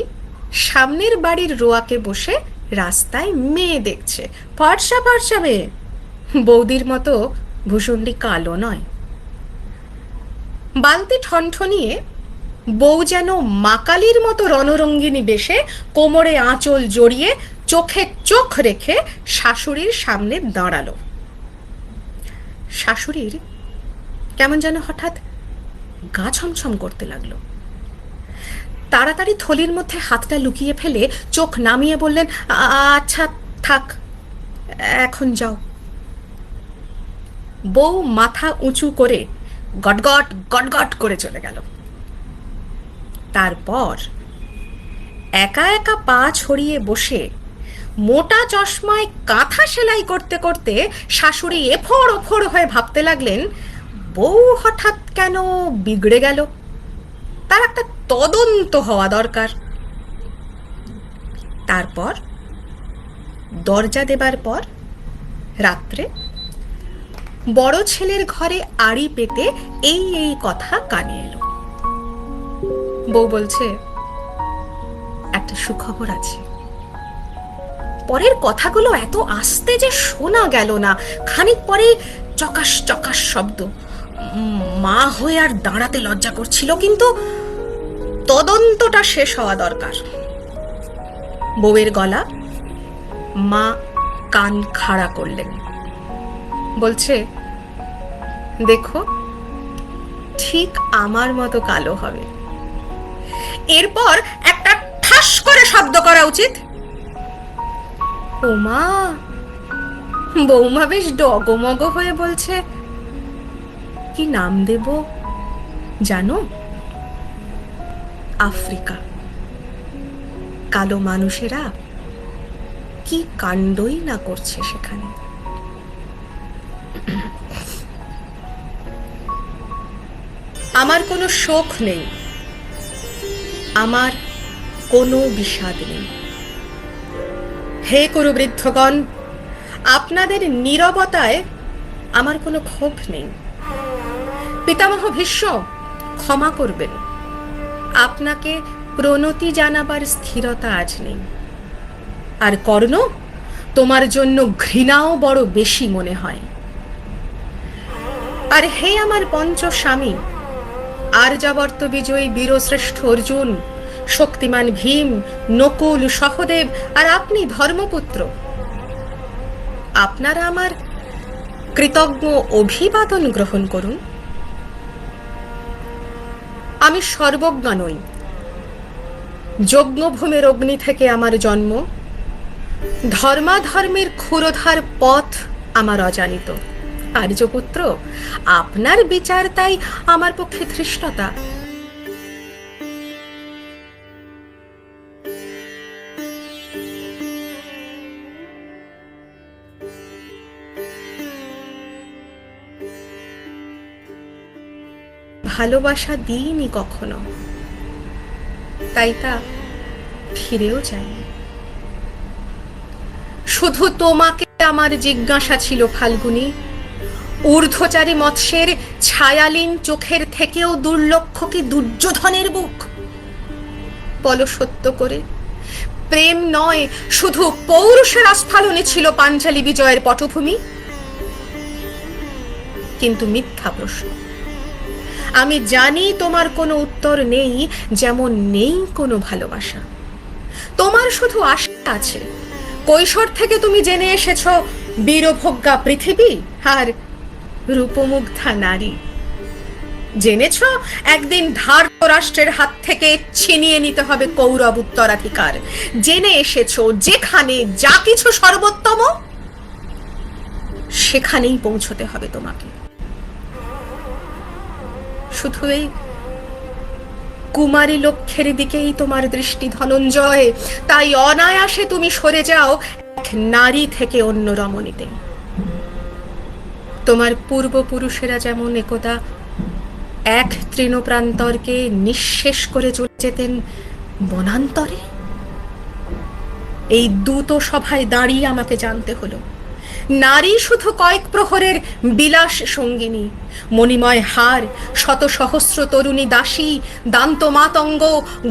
সামনের বাড়ির রোয়াকে বসে রাস্তায় মেয়ে দেখছে। ফর্সা ফর্সা মেয়ে, বৌদির মতো ভূষণ্ডি কালো নয়। বালতি ঠনঠনিয়ে বউ যেন মাকালির মতো রণরঙ্গিনী বেশে কোমরে আঁচল জড়িয়ে চোখে চোখ রেখে শাশুড়ির সামনে দাঁড়ালো। শাশুড়ির কেমন যেন হঠাৎ গা ছমছম করতে লাগলো। তাড়াতাড়ি থলির মধ্যে হাতটা লুকিয়ে ফেলে চোখ নামিয়ে বললেন, আচ্ছা থাক, এখন যাও। বউ মাথা উঁচু করে গটগট গটগট করে চলে গেল। তারপর একা একা পা ছড়িয়ে বসে মোটা চশমায় কাঁথা সেলাই করতে করতে শাশুড়ি এফড় ওফড় হয়ে ভাবতে লাগলেন, বউ হঠাৎ কেন বিগড়ে গেল, তার একটা তদন্ত হওয়া দরকার। তারপর দরজা দেবার পর রাত্রে বড় ছেলের ঘরে আড়ি পেতে এই কথা কানে এলো। বউ বলছে, একটা সুখবর আছে। পরের কথাগুলো এত আস্তে যে শোনা গেল না। খানিক পরে চকাশ চকাশ শব্দ। মা হয়ে আর দাঁড়াতে লজ্জা করছিল, কিন্তু তদন্তটা শেষ হওয়া দরকার। বউয়ের গলা। মা কান খাড়া করলেন, বলছে, দেখো, ঠিক আমার মতো কালো হবে। এরপর একটা ঠাস করে শব্দ করা উচিত। ওমা, বৌমা বেশ ডগমগ হয়ে বলছে, কি নাম দেব জানো? আফ্রিকা। কালো মানুষেরা কি কাণ্ডই না করছে সেখানে। আমার কোনো শোক নেই, আমার কোনো বিষাদ নেই। হে কুরু বৃদ্ধগণ, আপনাদের নীরবতায় আমার কোনো ক্ষোভ নেই। পিতামহ ভীষ্ম, ক্ষমা করবেন, আপনাকে প্রণতি জানাবার স্থিরতা আজ নেই। আর কর্ণ, তোমার জন্য ঘৃণাও বড় বেশি মনে হয়। আর হে আমার পঞ্চ স্বামী, আর্যাবর্ত বিজয়ী বীরশ্রেষ্ঠ অর্জুন, শক্তিমান ভীম, নকুল, সহদেব আর আপনি ধর্মপুত্র, আপনারা আমার কৃতজ্ঞ অভিবাদন গ্রহণ করুন। আমি সর্বজ্ঞা নই। যজ্ঞভূমের অগ্নি থেকে আমার জন্ম। ধর্মাধর্মের ক্ষুরধার পথ আমার অজানিত। আর্যপুত্র, আপনার বিচার তাই আমার পক্ষে ধৃষ্টতা। ভালোবাসা দিইনি কখনো, তাই তা ফিরেও যায়নি। শুধু তোমাকে আমার জিজ্ঞাসা ছিল ফাল্গুনী, ঊর্ধ্বচারী মৎস্যের ছায়ালীন চোখের থেকেও দুর্লক্ষ কি দুর্যোধনের বুক? বলো সত্য করে, প্রেম নয় শুধু পৌরুষের আস্ফালনে ছিল পাঞ্চালী বিজয়ের পটভূমি? কিন্তু মিথ্যা প্রশ্ন। আমি জানি তোমার কোনো উত্তর নেই, যেমন নেই কোনো ভালোবাসা। তোমার শুধু আশা আছে। কৈশোর থেকে তুমি জেনে এসেছো বীরভোগ্যা পৃথিবী আর রূপমুগ্ধা নারী। জেনেছ একদিন ধার্তরাষ্ট্রের হাত থেকে ছিনিয়ে নিতে হবে কৌরব উত্তরাধিকার। জেনে এসেছো যেখানে যা কিছু সর্বোত্তম, সেখানেই পৌঁছতে হবে তোমাকে। শুধু এই কুমারী লক্ষ্যের দিকেই তোমার দৃষ্টি ধনঞ্জয়, তাই অনায়াসে তুমি সরে যাও এক নারী থেকে অন্য রমণীতে। তোমার পূর্বপুরুষেরা যেমন একদা এক তৃণপ্রান্তরকে নিঃশেষ করে চলে যেতেন বনান্তরে, এই দ্যুত সভায় দাঁড়িয়ে আমাকে জানতে হলো নারী শুধু কয়েক প্রহরের বিলাস সঙ্গিনী, মণিময় হার, শত সহস্র তরুণী দাসী, দান্ত মাতঙ্গ,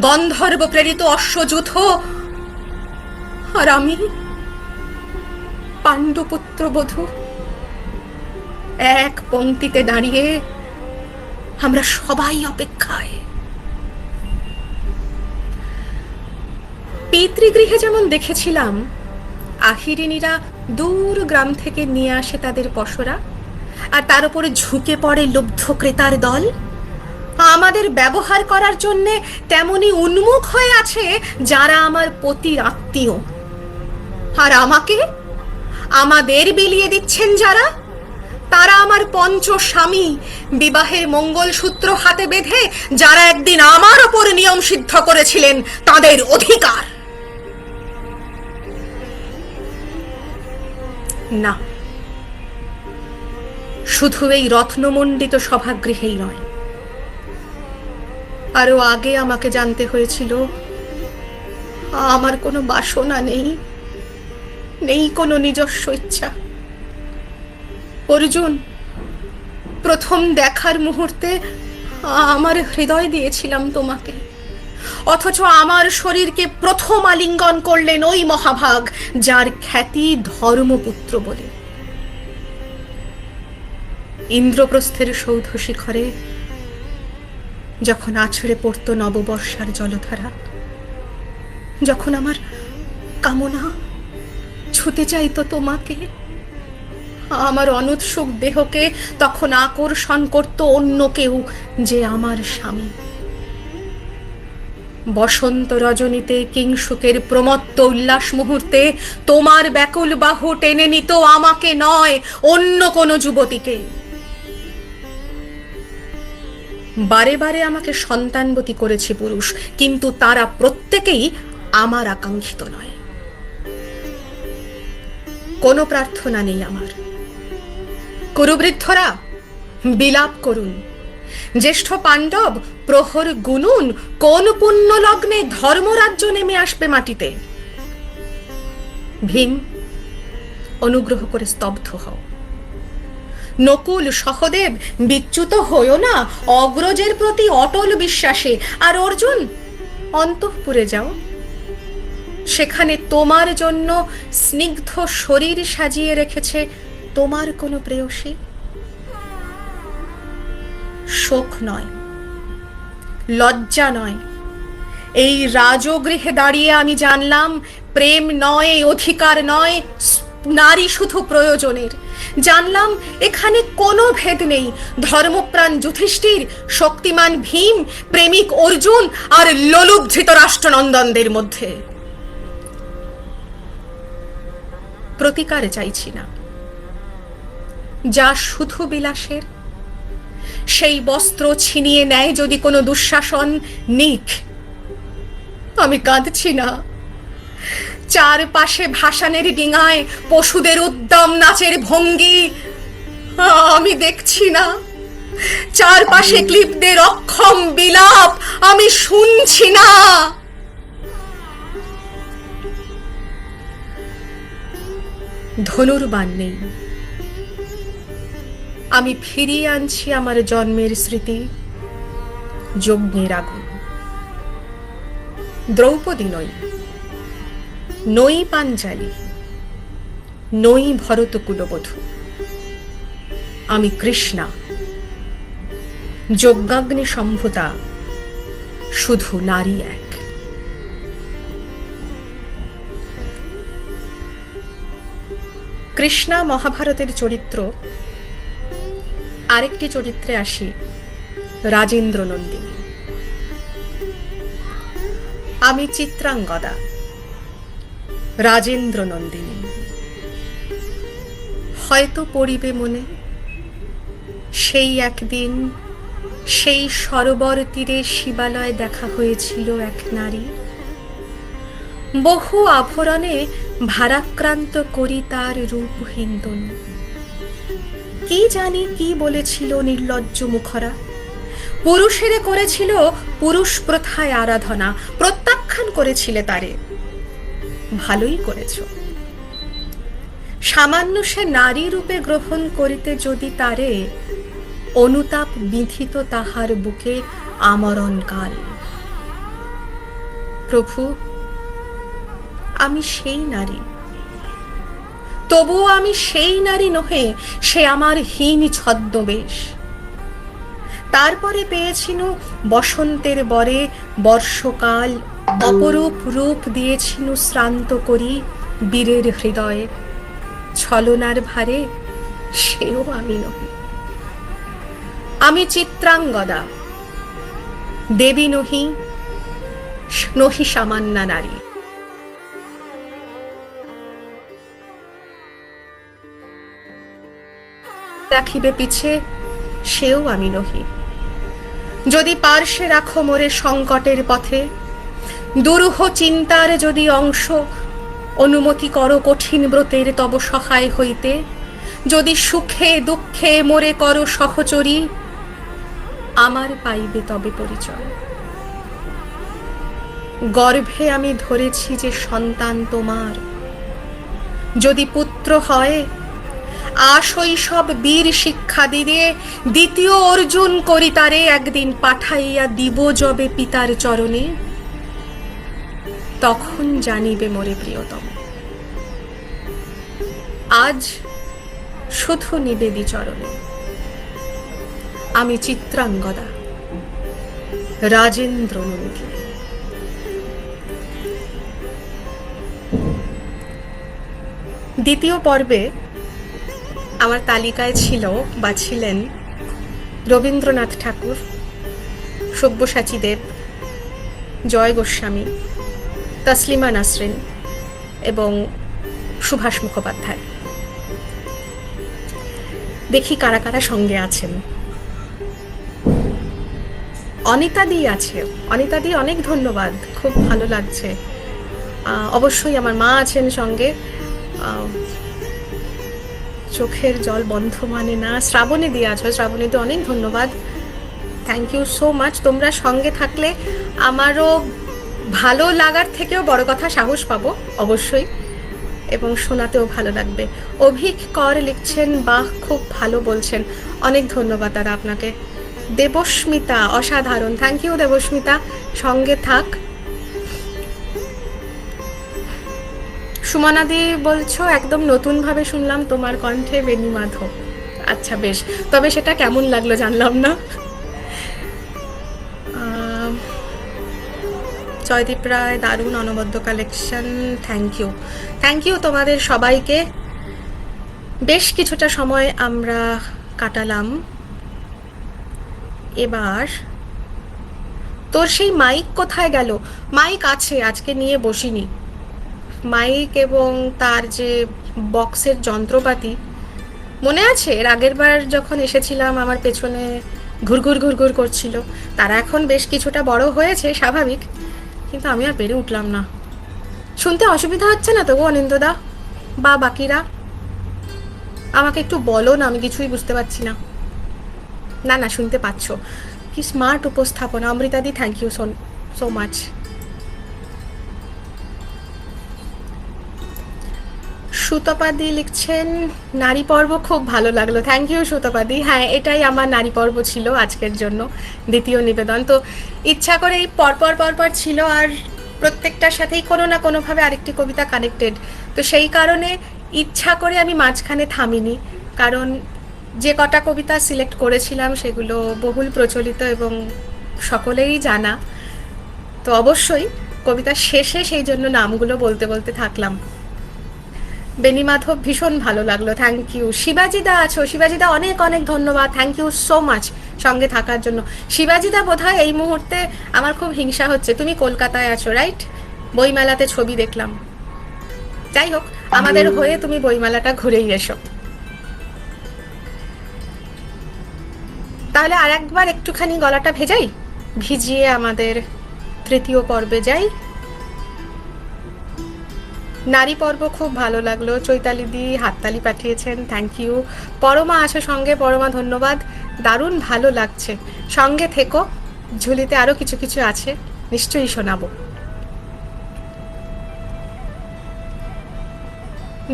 গন্ধর্ব প্রেরিত অশ্বযূথ, আর আমি পাণ্ডুপুত্র বধূ। এক পংক্তিতে দাঁড়িয়ে আমরা সবাই অপেক্ষায়। পিতৃগৃহে যেমন দেখেছিলাম আহিরিনীরা দূর গ্রাম থেকে নিয়ে আসে তাদের পসরা, আর তার উপরে ঝুঁকে পড়ে লুব্ধ ক্রেতার দল, আমাদের ব্যবহার করার জন্যে তেমনি উন্মুখ হয়ে আছে যারা আমার পতির আত্মীয়। আর আমাদের বিলিয়ে দিচ্ছেন যারা, তারা আমার পঞ্চ স্বামী, বিবাহের মঙ্গলসূত্র হাতে বেঁধে যারা একদিন আমার ওপর নিয়ম সিদ্ধ করেছিলেন তাদের অধিকার। না, শুধু এই রত্নমণ্ডিত সভাগৃহেই নয়, আরো আগে আমাকে জানতে হয়েছিল আমার কোনো বাসনা নেই কোনো নিজস্ব ইচ্ছা। অর্জুন, প্রথম দেখার মুহূর্তে আমার হৃদয় দিয়েছিলাম তোমাকে, অথচ আমার শরীরকে প্রথম আলিঙ্গন করলেন ওই মহাভাগ যার খ্যাতি ধর্মপুত্র বলে। ইন্দ্রপ্রস্থের সৌধ শিখরে যখন আছড়ে পড়ত নববর্ষার জলধারা, যখন আমার কামনা ছুতে চাইতো তোমাকে, আমার অনুৎসুক দেহকে তখন আকর্ষণ করত অন্য কেউ, যে আমার স্বামী। বসন্ত রজনীতে কিংসুকের প্রমত্ত উল্লাস মুহূর্তে তোমার ব্যাকুল বাহু টেনে নিত আমাকে নয়, অন্য কোনো যুবতীকে। বারে বারে আমাকে সন্তানবতী করেছে পুরুষ, কিন্তু তারা প্রত্যেকেই আমার আকাঙ্ক্ষিত নয়। কোনো প্রার্থনা নেই আমার। কুরুবৃদ্ধরা বিলাপ করুন, জ্যেষ্ঠ পাণ্ডব প্রহর গুনুন, কোন পুণ্য লগ্নে ধর্মরাজ্য নেমে আসবে মাটিতে। ভীম, অনুগ্রহ করে স্তব্ধ হও। নকুল, সহদেব, বিচ্যুত হইও না অগ্রজের প্রতি অটল বিশ্বাসে। আর অর্জুন, অন্তঃপুরে যাও, সেখানে তোমার জন্য স্নিগ্ধ শরীর সাজিয়ে রেখেছে তোমার কোনো প্রেয়সী। শোক নয়, লজ্জা নয়, এই রাজগৃহে দাঁড়িয়ে আমি জানলাম প্রেম নয়, অধিকার নয়, নারী শুধু প্রয়োজনের। জানলাম এখানে কোনো ভেদ নেই ধর্মপ্রাণ যুধিষ্ঠির, শক্তিমান ভীম, প্রেমিক অর্জুন আর লোলুপ ধৃতরাষ্ট্রনন্দনদের মধ্যে। প্রতিকার চাইছি না, যা শুধু বিলাসের, সেই বস্ত্র ছিনিয়ে নেয় যদি কোনো দুঃশাসন, নিক। আমি কাঁদছি না, চারপাশে ভাসানের ডিঙায় পশুদের উদ্যম নাচের ভঙ্গি আমি দেখছি না, চারপাশে ক্লিপদের অক্ষম বিলাপ আমি শুনছি না। ধনুর্বাণ নেই, আমি ফিরিয়ে আনছি আমার জন্মের স্মৃতি, যজ্ঞের আগুন। দ্রৌপদী নই পাঞ্চালী, নই ভরত কুলবধূ, আমি কৃষ্ণা। যজ্ঞাগ্নি সম্ভুতা শুধু নারী এক। কৃষ্ণা মহাভারতের চরিত্র। আরেকটি চরিত্রে আসি, রাজেন্দ্র নন্দিনী। আমি চিত্রাঙ্গদা, রাজেন্দ্র নন্দিনী। হয়তো পড়িবে মনে সেই একদিন, সেই সরোবর তীরে শিবালয় দেখা হয়েছিল এক নারী। বহু আভরণে ভারাক্রান্ত করি তার রূপহীন তনু। কি জানি কি বলেছিল নির্লজ্জ মুখরা। পুরুষেরে করেছিল পুরুষ প্রথায় আরাধনা, প্রত্যাখ্যান করেছিলে তারে। ভালোই করেছ। সামান্য সে নারী রূপে গ্রহণ করিতে যদি তারে, অনুতাপ বিধিত তাহার বুকে আমরণ কাল। প্রভু, আমি সেই নারী, তবুও আমি সেই নারী নহে, সে আমার হীন ছদ্মবেশ। তারপরে পেয়েছিনু বসন্তের বরে বর্ষকাল, অপরূপ রূপ দিয়েছিনু শ্রান্ত করি বীরের হৃদয়ে। ছলনার ভারে সেও আমি নহি। আমি চিত্রাঙ্গদা, দেবী নহি, নহি সামান্যা নারী। রাখিবে পিছে সেও আমি নহি। যদি পার্শ্বে রাখো মোরে সংকটের পথে, দুরূহ চিন্তার যদি অংশ অনুমতি করো কঠিন ব্রতের তব সহায় হইতে, যদি সুখে দুঃখে মোরে করো সহচরী, আমার পাইবে তবে পরিচয়। গর্ভে আমি ধরেছি যে সন্তান তোমার, যদি পুত্র হয় আশৈশব বীর শিক্ষা দিলে, দ্বিতীয় অর্জুন করি তারে একদিন পাঠাইয়া দিব যবে পিতার চরণে। তখন জানিবে মোরে প্রিয়তম। আজ শুধু নিবেদি চরণে। আমি চিত্রাঙ্গদা, রাজেন্দ্র নন্দিনী। দ্বিতীয় পর্বে আমার তালিকায় ছিল বা ছিলেন রবীন্দ্রনাথ ঠাকুর, সব্যসাচী দেব, জয় গোস্বামী, তসলিমা নাসরিন এবং সুভাষ মুখোপাধ্যায়। দেখি কারা কারা সঙ্গে আছেন। অনিতাদি আছে। অনিতাদি অনেক ধন্যবাদ, খুব ভালো লাগছে। অবশ্যই আমার মা আছেন সঙ্গে। চোখের জল বন্ধ মানে না। শ্রাবণী দিয়ে আছো, শ্রাবণীতে অনেক ধন্যবাদ, থ্যাংক ইউ সো মাচ। তোমরা সঙ্গে থাকলে আমারও ভালো লাগার থেকেও বড় কথা সাহস পাবো অবশ্যই, এবং শোনাতেও ভালো লাগবে। অভিক কর লিখছেন, বাহ খুব ভালো বলছেন, অনেক ধন্যবাদ দাদা আপনাকে। দেবস্মিতা অসাধারণ, থ্যাংক ইউ দেবস্মিতা, সঙ্গে থাক। সুমনাদি বলছো একদম নতুন ভাবে শুনলাম তোমার কণ্ঠে বেণী মাধব। আচ্ছা বেশ, তবে সেটা কেমন লাগলো জানলাম না। জয়দীপ রায়, দারুণ অনবদ্য কালেকশন, থ্যাংক ইউ তোমাদের সবাইকে। বেশ কিছুটা সময় আমরা কাটালাম। এবার তোর সেই মাইক কোথায় গেল? মাইক আছে, আজকে নিয়ে বসিনি। মাইক এবং তার যে বক্সের যন্ত্রপাতি মনে আছে এর আগের বার যখন এসেছিলাম আমার পেছনে ঘুরঘুর করছিল। তারা এখন বেশ কিছুটা বড় হয়েছে, স্বাভাবিক, কিন্তু আমি আর পেরে উঠলাম না। শুনতে অসুবিধা হচ্ছে না তো গো অনিন্দদা বা বাকিরা? আমাকে একটু বলো না, আমি কিছুই বুঝতে পারছি না। না না, শুনতে পাচ্ছ। কি স্মার্ট উপস্থাপনা অমৃতাদি, থ্যাংক ইউ সো মাচ। সুতপাদি লিখছেন, নারী পর্ব খুব ভালো লাগলো, থ্যাংক ইউ সুতপাদি। হ্যাঁ, এটাই আমার নারী পর্ব ছিল আজকের জন্য, দ্বিতীয় নিবেদন। তো ইচ্ছা করে এই পরপর ছিল, আর প্রত্যেকটার সাথেই কোনো না কোনোভাবে আরেকটি কবিতা কানেক্টেড। তো সেই কারণে ইচ্ছা করে আমি মাঝখানে থামিনি, কারণ যে কটা কবিতা সিলেক্ট করেছিলাম সেগুলো বহুল প্রচলিত এবং সকলেরই জানা, তো অবশ্যই কবিতার শেষে সেই জন্য নামগুলো বলতে বলতে থাকলাম। বেনি মাধব ভীষণ ভালো লাগলো, থ্যাংক ইউ। শিবাজিদা আছো, শিবাজিদা অনেক অনেক ধন্যবাদ, থ্যাংক ইউ সো মাচ সঙ্গে থাকার জন্য। শিবাজিদা বোধহয় এই মুহূর্তে আমার খুব হিংসা হচ্ছে, তুমি কলকাতায় আছো রাইট? বইমেলাতে ছবি দেখলাম। যাই হোক, আমাদের হয়ে তুমি বইমেলাটা ঘুরেই এসো। তাহলে আর একবার একটুখানি গলাটা ভিজিয়ে আমাদের তৃতীয় পর্বে যাই। নারী পর্ব খুব ভালো লাগলো, চৈতালি দি হাততালি পাঠিয়েছেন, থ্যাংক ইউ। পরমা আছো সঙ্গে, পরমা ধন্যবাদ, দারুণ ভালো লাগছে, সঙ্গে থেকো, ঝুলিতে আরও কিছু কিছু আছে, নিশ্চয়ই শোনাবো।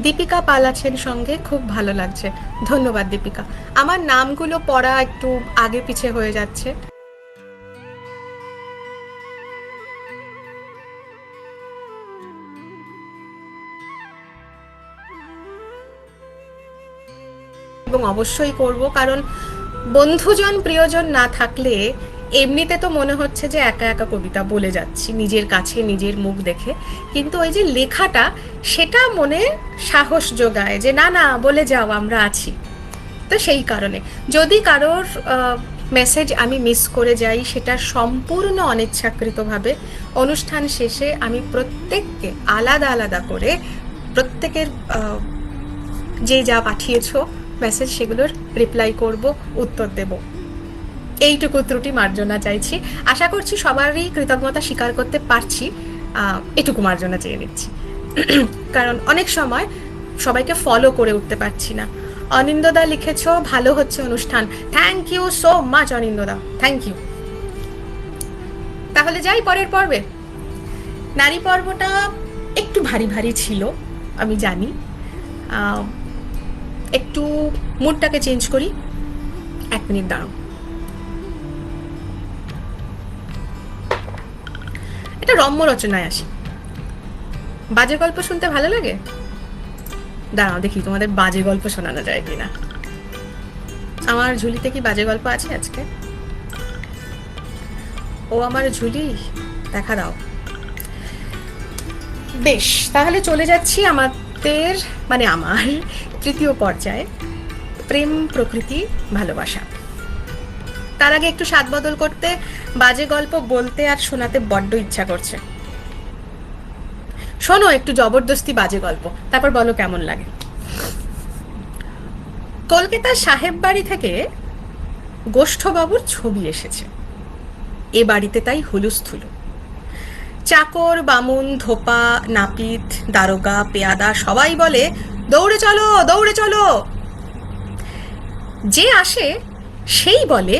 দীপিকা পাল আছেন সঙ্গে, খুব ভালো লাগছে, ধন্যবাদ দীপিকা। আমার নামগুলো পড়া একটু আগে পিছে হয়ে যাচ্ছে, এবং অবশ্যই করব, কারণ বন্ধুজন প্রিয়জন না থাকলে এমনিতে তো মনে হচ্ছে যে একা একা কবিতা বলে যাচ্ছি নিজের কাছে নিজের মুখ দেখে, কিন্তু ওই যে লেখাটা সেটা মনে সাহস যোগায় যে না না বলে যাও আমরা আছি। তো সেই কারণে যদি কারোর মেসেজ আমি মিস করে যাই সেটা সম্পূর্ণ অনিচ্ছাকৃতভাবে, অনুষ্ঠান শেষে আমি প্রত্যেককে আলাদা আলাদা করে প্রত্যেকের যে যা পাঠিয়েছো মেসেজ সেগুলোর রিপ্লাই করব, উত্তর দেব। এইটুকু ত্রুটি মার্জনা চাইছি, আশা করছি সবারই কৃতজ্ঞতা স্বীকার করতে পারছি, এটুকু মার্জনা চেয়ে নিচ্ছি। কারণ অনেক সময় সবাইকে ফলো করে উঠতে পারছি না। অনিন্দদা লিখেছো ভালো হচ্ছে অনুষ্ঠান, থ্যাংক ইউ সো মাচ অনিন্দদা, থ্যাংক ইউ। তাহলে যাই পরের পর্বে। নারী পর্বটা একটু ভারী ভারী ছিল আমি জানি, একটু মুডটাকে চেঞ্জ করি, 1 মিনিট দাঁড়াও। এটা রম্য রচনায় আসি। বাজে গল্প শুনতে ভালো লাগে? দাঁড়াও দেখি তোমাদের বাজে গল্প শোনানো যায় কিনা। আমার ঝুলিতে কি বাজে গল্প আছে আজকে? ও আমার ঝুলি, দেখা দাও। বেশ, তাহলে চলে যাচ্ছি আমাদের মানে আমার তৃতীয় পর্যায়ে, প্রেম প্রকৃতি ভালোবাসা। তার আগে একটু স্বাদ বদল করতে বাজে গল্প বলতে আর শোনাতে বড্ড ইচ্ছা করছে। শোনো একটু জবরদস্তি বাজে গল্প, তারপর বলো কেমন লাগে। কলকাতার সাহেব বাড়ি থেকে গোষ্ঠবাবুর ছবি এসেছে, এ বাড়িতে তাই হুলুস্থুলু। চাকর বামুন ধোপা নাপিত দারোগা পেয়াদা সবাই বলে দৌড়ে চলো দৌড়ে চলো। যে আসে সেই বলে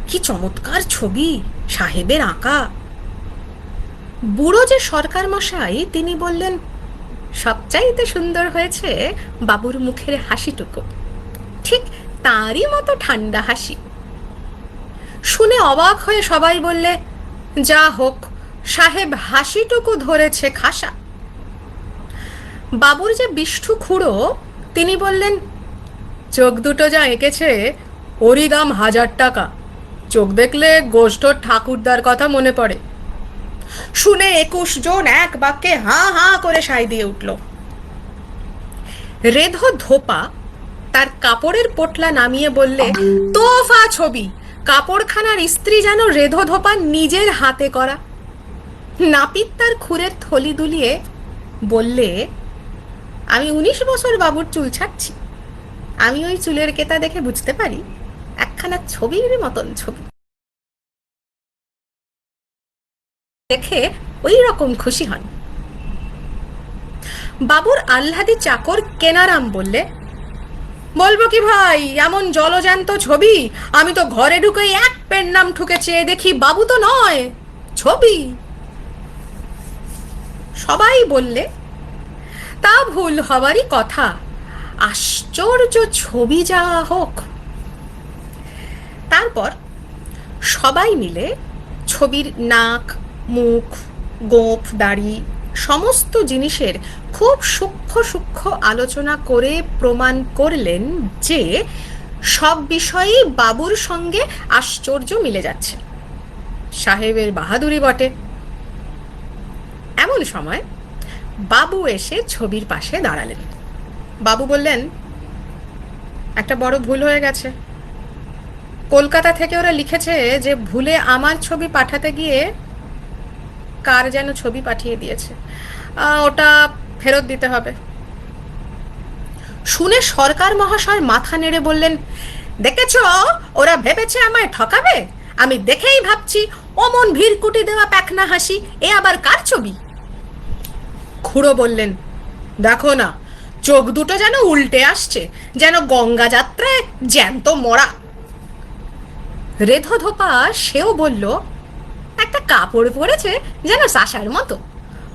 কি চমৎকার ছবি, সাহেবের আঁকা। বুড়ো যে সরকার মশাই তিনি বললেন সবচাইতে সুন্দর হয়েছে বাবুর মুখের হাসিটুকু, ঠিক তারই মতো ঠান্ডা হাসি। শুনে অবাক হয়ে সবাই বললে যা হোক সাহেব হাসিটুকু ধরেছে খাসা। বাবুর যে বিষ্ঠু খুড়ো তিনি বললেন চোখ দুটো যা এঁকেছে ওরই দাম 1000 টাকা, চোখ দেখলে গোষ্ঠর ঠাকুরদার কথা মনে পড়ে। শুনে 21 জন এক বাক্যে হাঁ হাঁ করে সাই দিয়ে উঠল। রেধো ধোপা তার কাপড়ের পোটলা নামিয়ে বললে তোফা ছবি, কাপড়খানার ইস্ত্রি যেন রেধো ধোপা নিজের হাতে করা। নাপিত তার খুরের থলি দুলিয়ে বললে আমি 19 বছর বাবুর চুল ছাড়ছি, আমি ওই চুলের কেতা দেখে বুঝতে পারি একখানা ছবির মতন ছবি দেখে ওই রকম খুশি হন। বাবুর আহ্লাদি চাকর কেনারাম বললে বলবো কি ভাই, এমন জলজ্যান্ত ছবি আমি তো ঘরে ঢুকে এক পেন নাম ঠুকে চেয়ে দেখি বাবু তো নয় ছবি। সবাই বললে তা ভুল হবারই কথা, আশ্চর্য ছবি যা হোক। তারপর সবাই মিলে ছবির নাক মুখ গোঁফ দাড়ি সমস্ত জিনিসের খুব সূক্ষ্ম সূক্ষ্ম আলোচনা করে প্রমাণ করলেন যে সব বিষয়েই বাবুর সঙ্গে আশ্চর্য মিলে যাচ্ছে। সাহেবের বাহাদুরি বটে। এমন সময় বাবু এসে ছবির পাশে দাঁড়ালেন। বাবু বললেন, একটা বড় ভুল হয়ে গেছে। কলকাতা থেকে ওরা লিখেছে যে ভুলে আমার ছবি পাঠাতে গিয়ে কার যেন ছবি পাঠিয়ে দিয়েছে, ওটা ফেরত দিতে হবে। শুনে সরকার মহাশয় মাথা নেড়ে বললেন, দেখেছ, ওরা ভেবেছে আমায় ঠকাবে। আমি দেখেই ভাবছি অমন ভিড়কুটি দেওয়া প্যাকনা হাসি, এ আবার কার ছবি? খুড়ো বললেন, দেখো না, চোখ দুটো যেন উল্টে আসছে, যেন গঙ্গা যাত্রায় জ্যান্ত মরা। রেধো ধোপা সেও বলল, একটা কাপড় পরেছে যেন সাশার মতো,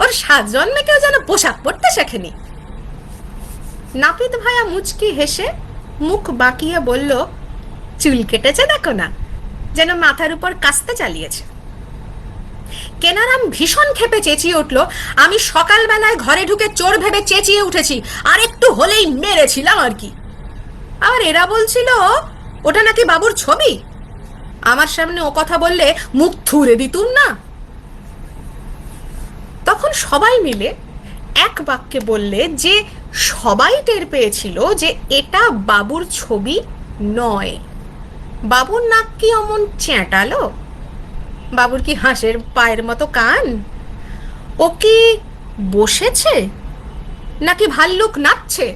ওর 7 জন্মে কেউ যেন পোশাক পরতে শেখেনি। নাপিত ভাইয়া মুচকি হেসে মুখ বাঁকিয়ে বলল, চুল কেটেছে দেখো না, যেন মাথার উপর কাস্তে চালিয়েছে। কেনারাম ভীষণ ক্ষেপে চেঁচিয়ে উঠল, আমি সকালবেলায় ঘরে ঢুকে চোর ভেবে চেঁচিয়ে উঠেছি, আর একটু হলেই মেরেছিলাম আর কি। আর এরা বলছিল ওটা নাকি বাবুর ছবি। আমার সামনে ও কথা বললে মুখ থুড়ে দিতুম না। তখন সবাই মিলে এক বাক্যে বললে যে সবাই টের পেয়েছিল যে এটা বাবুর ছবি নয়। বাবুর নাক কি অমন চ্যাঁটালো? বাবুর কি হাঁসের পায়ের মতো কান? ও কি বসেছে নাকি ভাল্লুক নাচছে?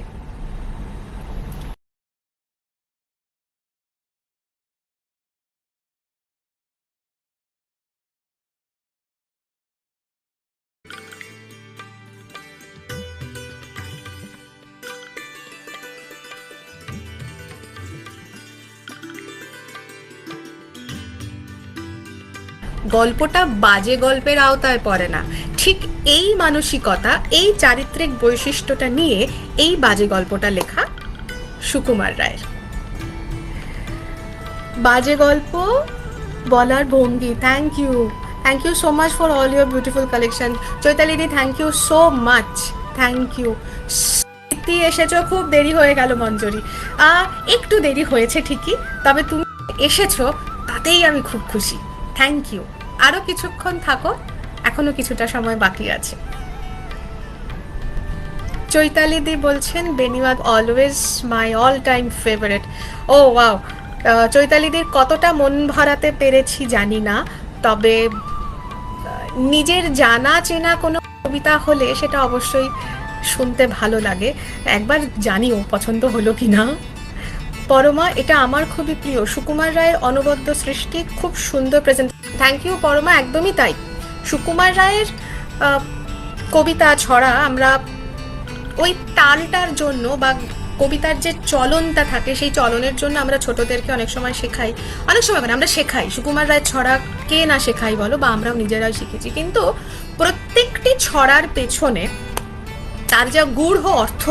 গল্পটা বাজে গল্পের আওতায় পড়ে না। ঠিক এই মানসিকতা, এই চারিত্রিক বৈশিষ্ট্যটা নিয়ে এই বাজে গল্পটা লেখা সুকুমার রায়ের। বাজে গল্প বলার ভঙ্গি। Thank you so much for all your beautiful collection. চৈতালিদি, thank you so much, thank you. স্মৃতি এসেছো, খুব দেরি হয়ে গেল মঞ্জরি। একটু দেরি হয়েছে ঠিকই, তবে তুমি এসেছো তাতেই আমি খুব খুশি। Thank you. আরও কিছুক্ষণ থাকো, এখনো কিছুটা সময় বাকি আছে। চৈতালিদি বলছেন, বেনিওয়াদ always my all time favourite. Oh wow, চৈতালিদির কতটা মন ভরাতে পেরেছি জানি না, তবে নিজের জানা চেনা কোনো কবিতা হলে সেটা অবশ্যই শুনতে ভালো লাগে। একবার জানিও পছন্দ হলো কি না। পরমা, এটা আমার খুবই প্রিয় সুকুমার রায়ের অনবদ্য সৃষ্টি, খুব সুন্দর প্রেজেন্ট। থ্যাংক ইউ পরমা, একদমই তাই। সুকুমার রায়ের কবিতা ছড়া আমরা ওই তালটার জন্য বা কবিতার যে চলনটা থাকে সেই চলনের জন্য আমরা ছোটদেরকে অনেক সময় শেখাই, অনেক সময় মানে আমরা শেখাই সুকুমার রায়ের ছড়া, কে না শেখাই বলো, বা আমরাও নিজেরাই শিখেছি। কিন্তু প্রত্যেকটি ছড়ার পেছনে তার যা গূঢ় অর্থ,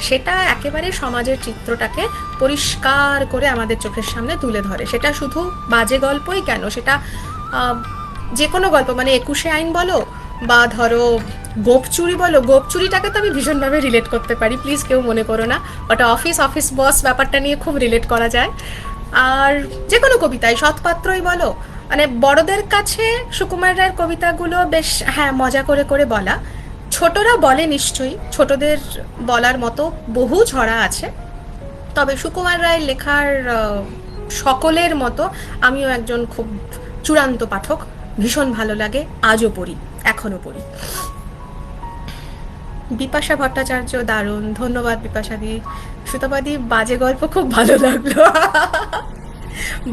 সেটা একেবারে সমাজের চিত্রটাকে পরিষ্কার করে আমাদের চোখের সামনে তুলে ধরে। সেটা শুধু বাজে গল্পই কেন, সেটা যে কোনো গল্প, মানে 21শে আইন বলো বা ধরো গোপচুরি বলো, গোপচুরিটাকে তো আমি ভীষণভাবে রিলেট করতে পারি, প্লিজ কেউ মনে করো না। ওটা অফিস বস ব্যাপারটা নিয়ে খুব রিলেট করা যায়। আর যে কোনো কবিতায়, সৎপাত্রই বলো, মানে বড়দের কাছে সুকুমার রায়ের কবিতাগুলো বেশ মজা করে করে বলা। ছোটরা বলে নিশ্চয়ই, ছোটদের বলার মতো বহু ছড়া আছে, তবে সুকুমার রায়ের লেখার সকলের মতো আমিও একজন খুব চূড়ান্ত পাঠক, ভীষণ ভালো লাগে, আজও পড়ি, এখনো পড়ি। বিপাশা ভট্টাচার্য, দারুণ, ধন্যবাদ বিপাশাদি। সুতপাদি, বাজে গল্প খুব ভালো লাগলো।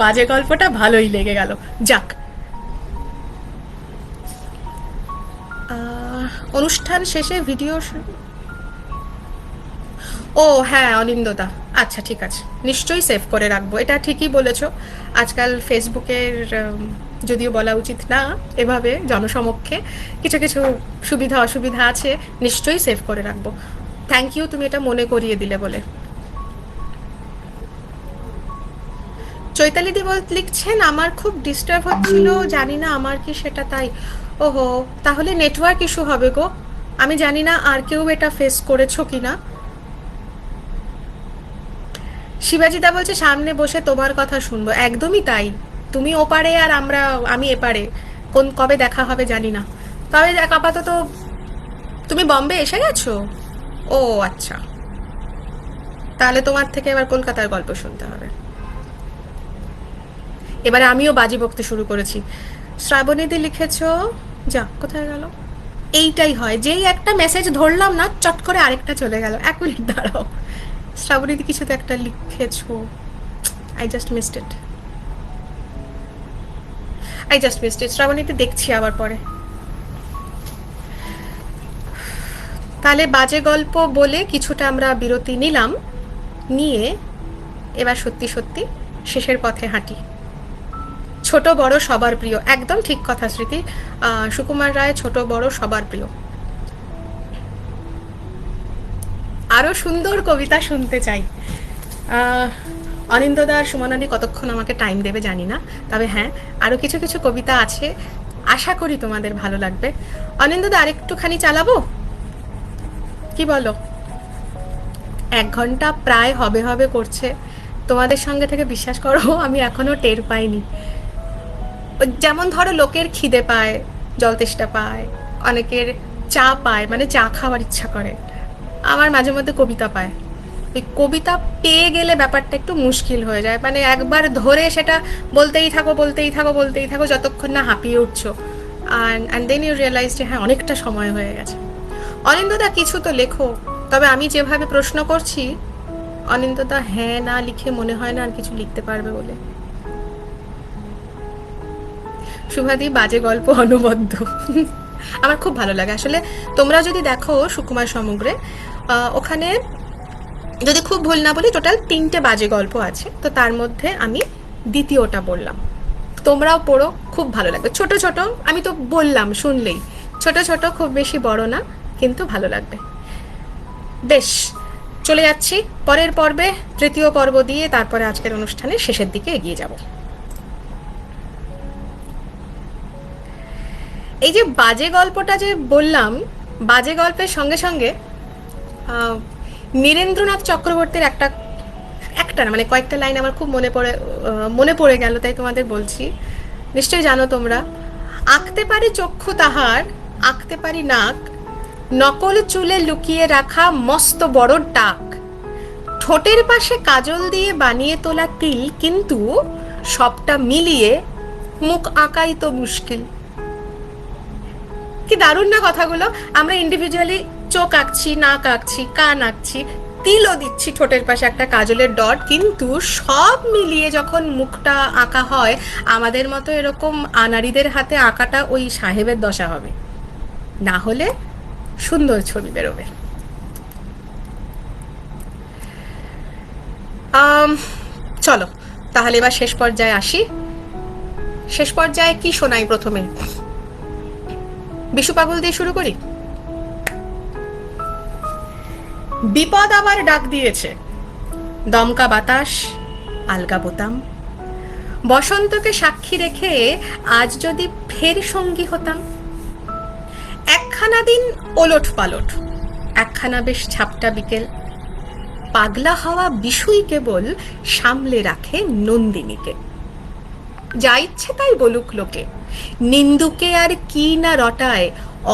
বাজে গল্পটা ভালোই লেগে গেল। যাক, অনুষ্ঠান শেষে ভিডিও, ও হ্যাঁ অনিন্দদা, আচ্ছা ঠিক আছে, নিশ্চয়ই সেভ করে রাখবো। এটা ঠিকই বলেছো, আজকাল ফেসবুকের যদিও বলা উচিত না এভাবে জনসমক্ষে, কিছু কিছু সুবিধা অসুবিধা আছে, নিশ্চয়ই সেভ করে রাখবো। থ্যাংক ইউ, তুমি এটা মনে করিয়ে দিলে বলে। চৈতালিদি লিখছেন, আমার খুব ডিস্টার্ব হচ্ছিল, জানি না আমার কি সেটা, তাই। ওহো, তাহলে নেটওয়ার্ক ইস্যু হবে গো, আমি জানি না আর কেউ এটা ফেস করেছো কিনা। শিবাজিদা বলছে সামনে বসে তোমার কথা শুনবো, একদমই তাই। তুমি ওপারে আর আমি এপারে, কোন কবে দেখা হবে জানি না। তবে আপাতত তুমি বম্বে এসে গেছো? ও আচ্ছা, তাহলে তোমার থেকে এবার কলকাতার গল্প শুনতে হবে। এবারে আমিও বাজি বকতে শুরু করেছি। শ্রাবণীদি লিখেছ, যা কোথায় গেল? এইটাই হয়, যেই একটা মেসেজ ধরলাম না, চট করে আরেকটা চলে গেল। 1 মিনিট দাঁড়াও। শ্রাবণীদি কিছু তো একটা লিখেছো, আই জাস্ট মিসড ইট। শ্রাবণীদি দেখছি আবার পরে। তাহলে বাজে গল্প বলে কিছুটা আমরা বিরতি নিলাম, নিয়ে এবার সত্যি সত্যি শেষের পথে হাঁটি। ছোট বড় সবার প্রিয়, একদম ঠিক কথা স্মৃতি। সুকুমার রায় ছোট বড় সবার প্রিয়। আরো সুন্দর কবিতা শুনতে চাই। অনিন্দদার সুমনাদি কতক্ষণ আমাকে টাইম দেবে জানি না, তবে হ্যাঁ আরো কিছু কিছু কবিতা আছে, আশা করি তোমাদের ভালো লাগবে। অনিন্দদা আরেকটুখানি চালাবো, কি বলো? 1 ঘন্টা প্রায় হবে হবে করছে, তোমাদের সঙ্গে থেকে বিশ্বাস করো আমি এখনো টের পাইনি। যেমন ধরো লোকের খিদে পায়, জল তেষ্টা পায়, অনেকের চা পায়, মানে চা খাওয়ার ইচ্ছা করে, আমার মাঝে মধ্যে কবিতা পায়। ওই কবিতা পেয়ে গেলে ব্যাপারটা একটু মুশকিল হয়ে যায়, মানে একবার ধরে সেটা বলতেই থাকো যতক্ষণ না হাঁপিয়ে উঠছো, অ্যান্ড দেন ইউ রিয়েলাইজ যে হ্যাঁ অনেকটা সময় হয়ে গেছে। অনিন্দদা কিছু তো লেখো, তবে আমি যেভাবে প্রশ্ন করছি অনিন্দদা হ্যাঁ না লিখে মনে হয় না আর কিছু লিখতে পারবে বলে। শুভাদি বাজে গল্প অনুবদ্ধ। আমার খুব ভালো লাগে আসলে। তোমরা যদি দেখো সুকুমার সমগ্রে, ওখানে যদি খুব ভুল না বলি টোটাল 3টে বাজে গল্প আছে, তো তার মধ্যে আমি দ্বিতীয়টা বললাম। তোমরাও পড়ো, খুব ভালো লাগবে। ছোট ছোট, আমি তো বললাম শুনলেই, ছোট ছোট, খুব বেশি বড় না, কিন্তু ভালো লাগবে। বেশ, চলে যাচ্ছি পরের পর্বে, তৃতীয় পর্ব দিয়ে তারপরে আজকের অনুষ্ঠানের শেষের দিকে এগিয়ে যাব। এই যে বাজে গল্পটা যে বললাম, বাজে গল্পের সঙ্গে সঙ্গে নীরেন্দ্রনাথ চক্রবর্তীর একটা না মানে কয়েকটা লাইন আমার খুব মনে পড়ে গেল, তাই তোমাদের বলছি। নিশ্চয়ই জানো তোমরা, আঁকতে পারি চক্ষু তাহার, আঁকতে পারি নাক, নকল চুলে লুকিয়ে রাখা মস্ত বড় টাক, ঠোঁটের পাশে কাজল দিয়ে বানিয়ে তোলা তিল, কিন্তু সবটা মিলিয়ে মুখ আঁকাই তো মুশকিল। কি দারুণ না কথাগুলো! আমরা ইন্ডিভিজুয়ালি চোখ আঁকছি, নাক আঁকছি, কান আঁকছি, তিলও দিচ্ছি ঠোঁটের পাশে একটা কাজলের ডট, কিন্তু সব মিলিয়ে যখন মুখটা আঁকা হয়, আমাদের মতো এরকম আনাড়িদের হাতে আঁকাটা ওই সাহেবের দশা হবে, না হলে সুন্দর ছবি বেরোবে। চলো তাহলে এবার শেষ পর্যায়ে আসি। শেষ পর্যায়ে কি শোনাই প্রথমে? বিশু পাগল দিয়ে শুরু করি। বিপদ আবার ডাক দিয়েছে, দমকা বাতাস, আলগা বোতাম, বসন্তকে সাক্ষী রেখে আজ যদি ফের সঙ্গী হতাম। একখানা দিন ওলট পালট, একখানা বেশ ঝাপটা বিকেল, পাগলা হওয়া বিশুই কেবল সামলে রাখে নন্দিনীকে। যা ইচ্ছে তাই বলুক লোকে, নিন্দুকে আর কি না রটায়,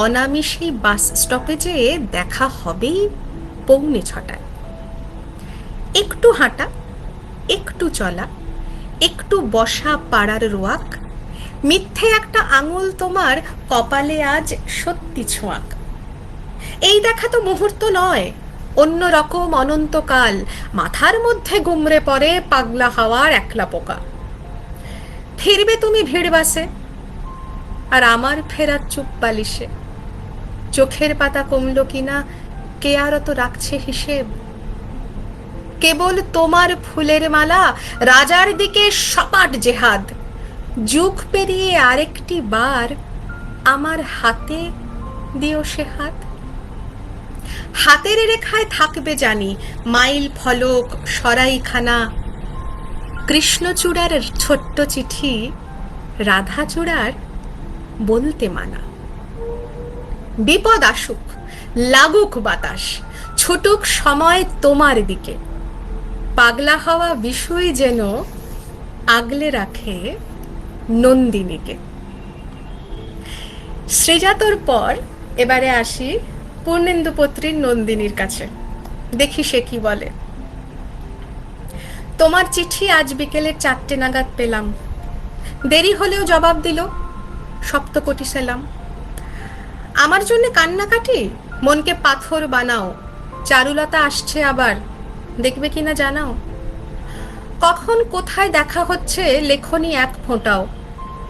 অনামিষী বাস স্টপেজে দেখা হবেই 6:45। একটু হাঁটা, একটু চলা, একটু বসা পাড়ার রোয়াক, মিথ্যে একটা আঙুল তোমার কপালে আজ সত্যি ছোঁয়াক। এই দেখা তো মুহূর্ত নয়, অন্য রকম অনন্তকাল, মাথার মধ্যে গুমরে পড়ে পাগলা হওয়ার একলা পোকা। ফিরবে তুমি ভিড় বাসে, আর আমার ফেরার চুপ বালিশে, চোখের পাতা কমলো কিনা কে আর তো রাখছে হিসেব। কেবল তোমার ফুলের মালা, রাজার দিকে সপাট জেহাদ, যুগ পেরিয়ে আরেকটি বার আমার হাতে দিও সে হাত। হাতের রেখায় থাকবে জানি মাইল ফলক, সরাইখানা, কৃষ্ণচূড়ার ছোট্ট চিঠি, রাধাচূড়ার বলতে মানা। বিপদ আসুক, লাগুক বাতাস, ছুটুক সময় তোমার দিকে, পাগলা হওয়া বিষয় যেন আগলে রাখে নন্দিনীকে। শ্রীজাতর পর এবারে আসি পূর্ণেন্দু পত্রীর নন্দিনীর কাছে, দেখি সে কি বলে। তোমার চিঠি আজ বিকেলে 4টে নাগাদ পেলাম, দেরি হলেও জবাব দিল, সপ্তকোটি সেলাম। আমার জন্য কান্নাকাটি, মনকে পাথর বানাও, চারুলতা আসছে আবার, দেখবে কিনা জানাও। কখন কোথায় দেখা হচ্ছে লেখনি এক ফোঁটাও,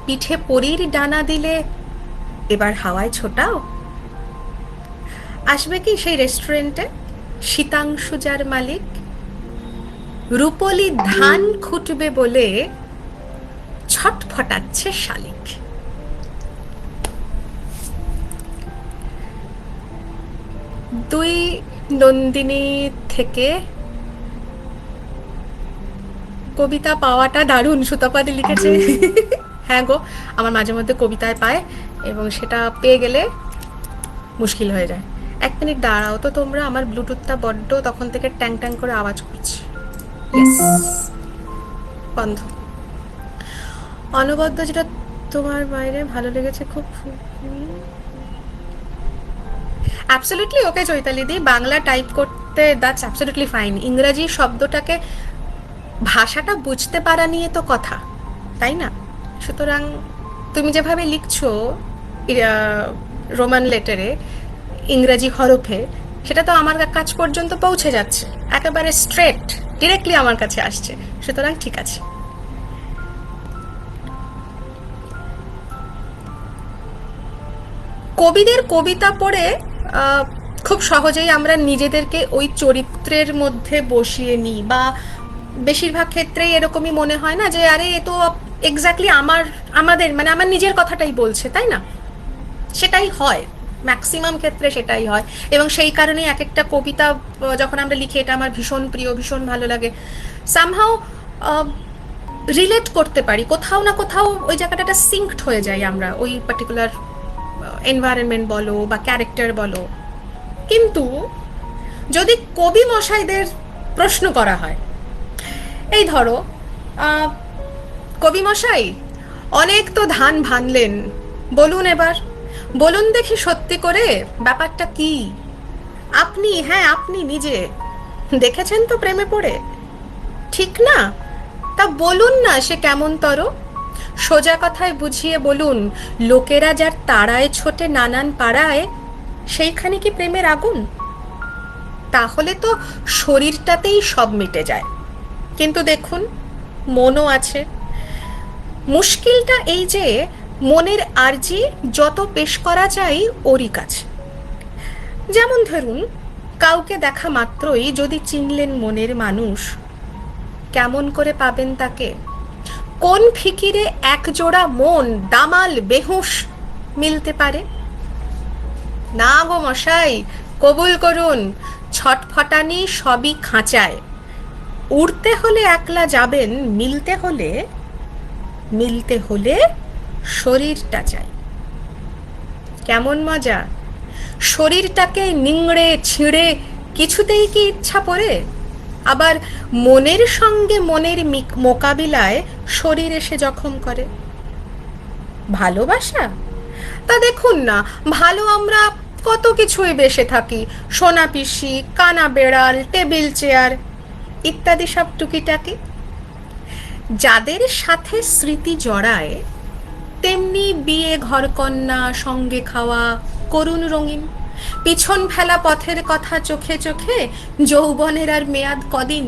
পিঠে পরীর ডানা দিলে এবার হাওয়ায় ছোটাও। আসবে কি সেই রেস্টুরেন্টে শীতাংশু যার মালিক, রূপলি ধান খুঁটবে বলে ছটফটাচ্ছে শালিক। দুই নন্দিনী থেকে কবিতা পাওয়াটা দারুণ। সুতাপাদি লিখেছে হ্যাঁ গো, আমার মাঝে মধ্যে কবিতায় পায় এবং সেটা পেয়ে গেলে মুশকিল হয়ে যায়। 1 মিনিট দাঁড়াও তো তোমরা, আমার ব্লুটুথটা বড্ড তখন থেকে ট্যাং ট্যাং করে আওয়াজ করছে। বন্ধ। অনবদ্য যেটা তোমার বাইরে ভালো লেগেছে খুব। অ্যাবসলিউটলি ওকে চৈতালি দি, বাংলা টাইপ করতে দ্যাটস অ্যাবসলিউটলি ফাইন। ইংরাজি শব্দটাকে, ভাষাটা বুঝতে পারা নিয়ে তো কথা, তাই না? সুতরাং তুমি যেভাবে লিখছো রোমান লেটারে ইংরাজি হরফে, সেটা তো আমার কাছ পর্যন্ত পৌঁছে যাচ্ছে, একেবারে স্ট্রেট ডিরেক্টলি আমার কাছে আসছে, সুতরাং ঠিক আছে। কবিদের কবিতা পড়ে খুব সহজেই আমরা নিজেদেরকে ওই চরিত্রের মধ্যে বসিয়ে নিই, বা বেশিরভাগ ক্ষেত্রেই এরকমই মনে হয় না যে আরে এ তো এক্স্যাক্টলি আমাদের মানে আমার নিজের কথাটাই বলছে, তাই না? সেটাই হয়, ম্যাক্সিমাম ক্ষেত্রে সেটাই হয়। এবং সেই কারণেই এক একটা কবিতা যখন আমরা লিখি, এটা আমার ভীষণ প্রিয়, ভীষণ ভালো লাগে, সামহাও রিলেট করতে পারি, কোথাও না কোথাও ওই জায়গাটা সিঙ্কড হয়ে যায় আমরা ওই পার্টিকুলার এনভায়রনমেন্ট বলো বা ক্যারেক্টার বলো। কিন্তু যদি কবি মশাইদের প্রশ্ন করা হয়, এই ধরো কবি মশাই অনেক তো ধান ভানলেন, বলুন এবার, বলুন দেখি সত্যি করে ব্যাপারটা কি। আপনি, হ্যাঁ আপনি নিজে দেখেছেন তো প্রেমে পড়ে, ঠিক না? তা বলুন না সে কেমন তর, সোজা কথায় বুঝিয়ে বলুন, লোকেরা যার তাড়ায় ছোটে নানান পাড়ায়, সেইখানে কি প্রেমের আগুন? তাহলে তো শরীরটাতেই সব মিটে যায়, কিন্তু দেখুন মনও আছে। মুশকিলটা এই যে মনের আর্জি যত পেশ করা যায় ওরই কাছে। যেমন ধরুন, কাউকে দেখা মাত্রই যদি চিনলেন মনের মানুষ, কেমন করে পাবেন তাকে? কোন ফিকিরে এক জোড়া মন দামাল বেহুশ মিলতে পারে? না গো মশাই, কবুল করুন, ছটফটানি সবই খাঁচায়। উড়তে হলে একলা যাবেন, মিলতে হলে শরীরটা চাই। কেমন মজা! শরীরটাকে নিংড়ে ছিঁড়ে কিছুতেই কি ইচ্ছা পড়ে? আবার মনের সঙ্গে মনের মোকাবিলায় শরীর এসে জখম করে। ভালোবাসা? তা দেখুন না, ভালো আমরা কত কিছুই বেসে থাকি, সোনা পিসি, কানা বেড়াল, টেবিল চেয়ার ইত্যাদি সব টুকিটাকি। যাদের সাথে স্মৃতি জড়ায়, তেমনি বিয়ে, ঘরকন্যা, সঙ্গে খাওয়া, করুণ রঙিন, পিছন ফেলা পথের কথা চোখে চোখে, যৌবনের আর মেয়াদ কদিন।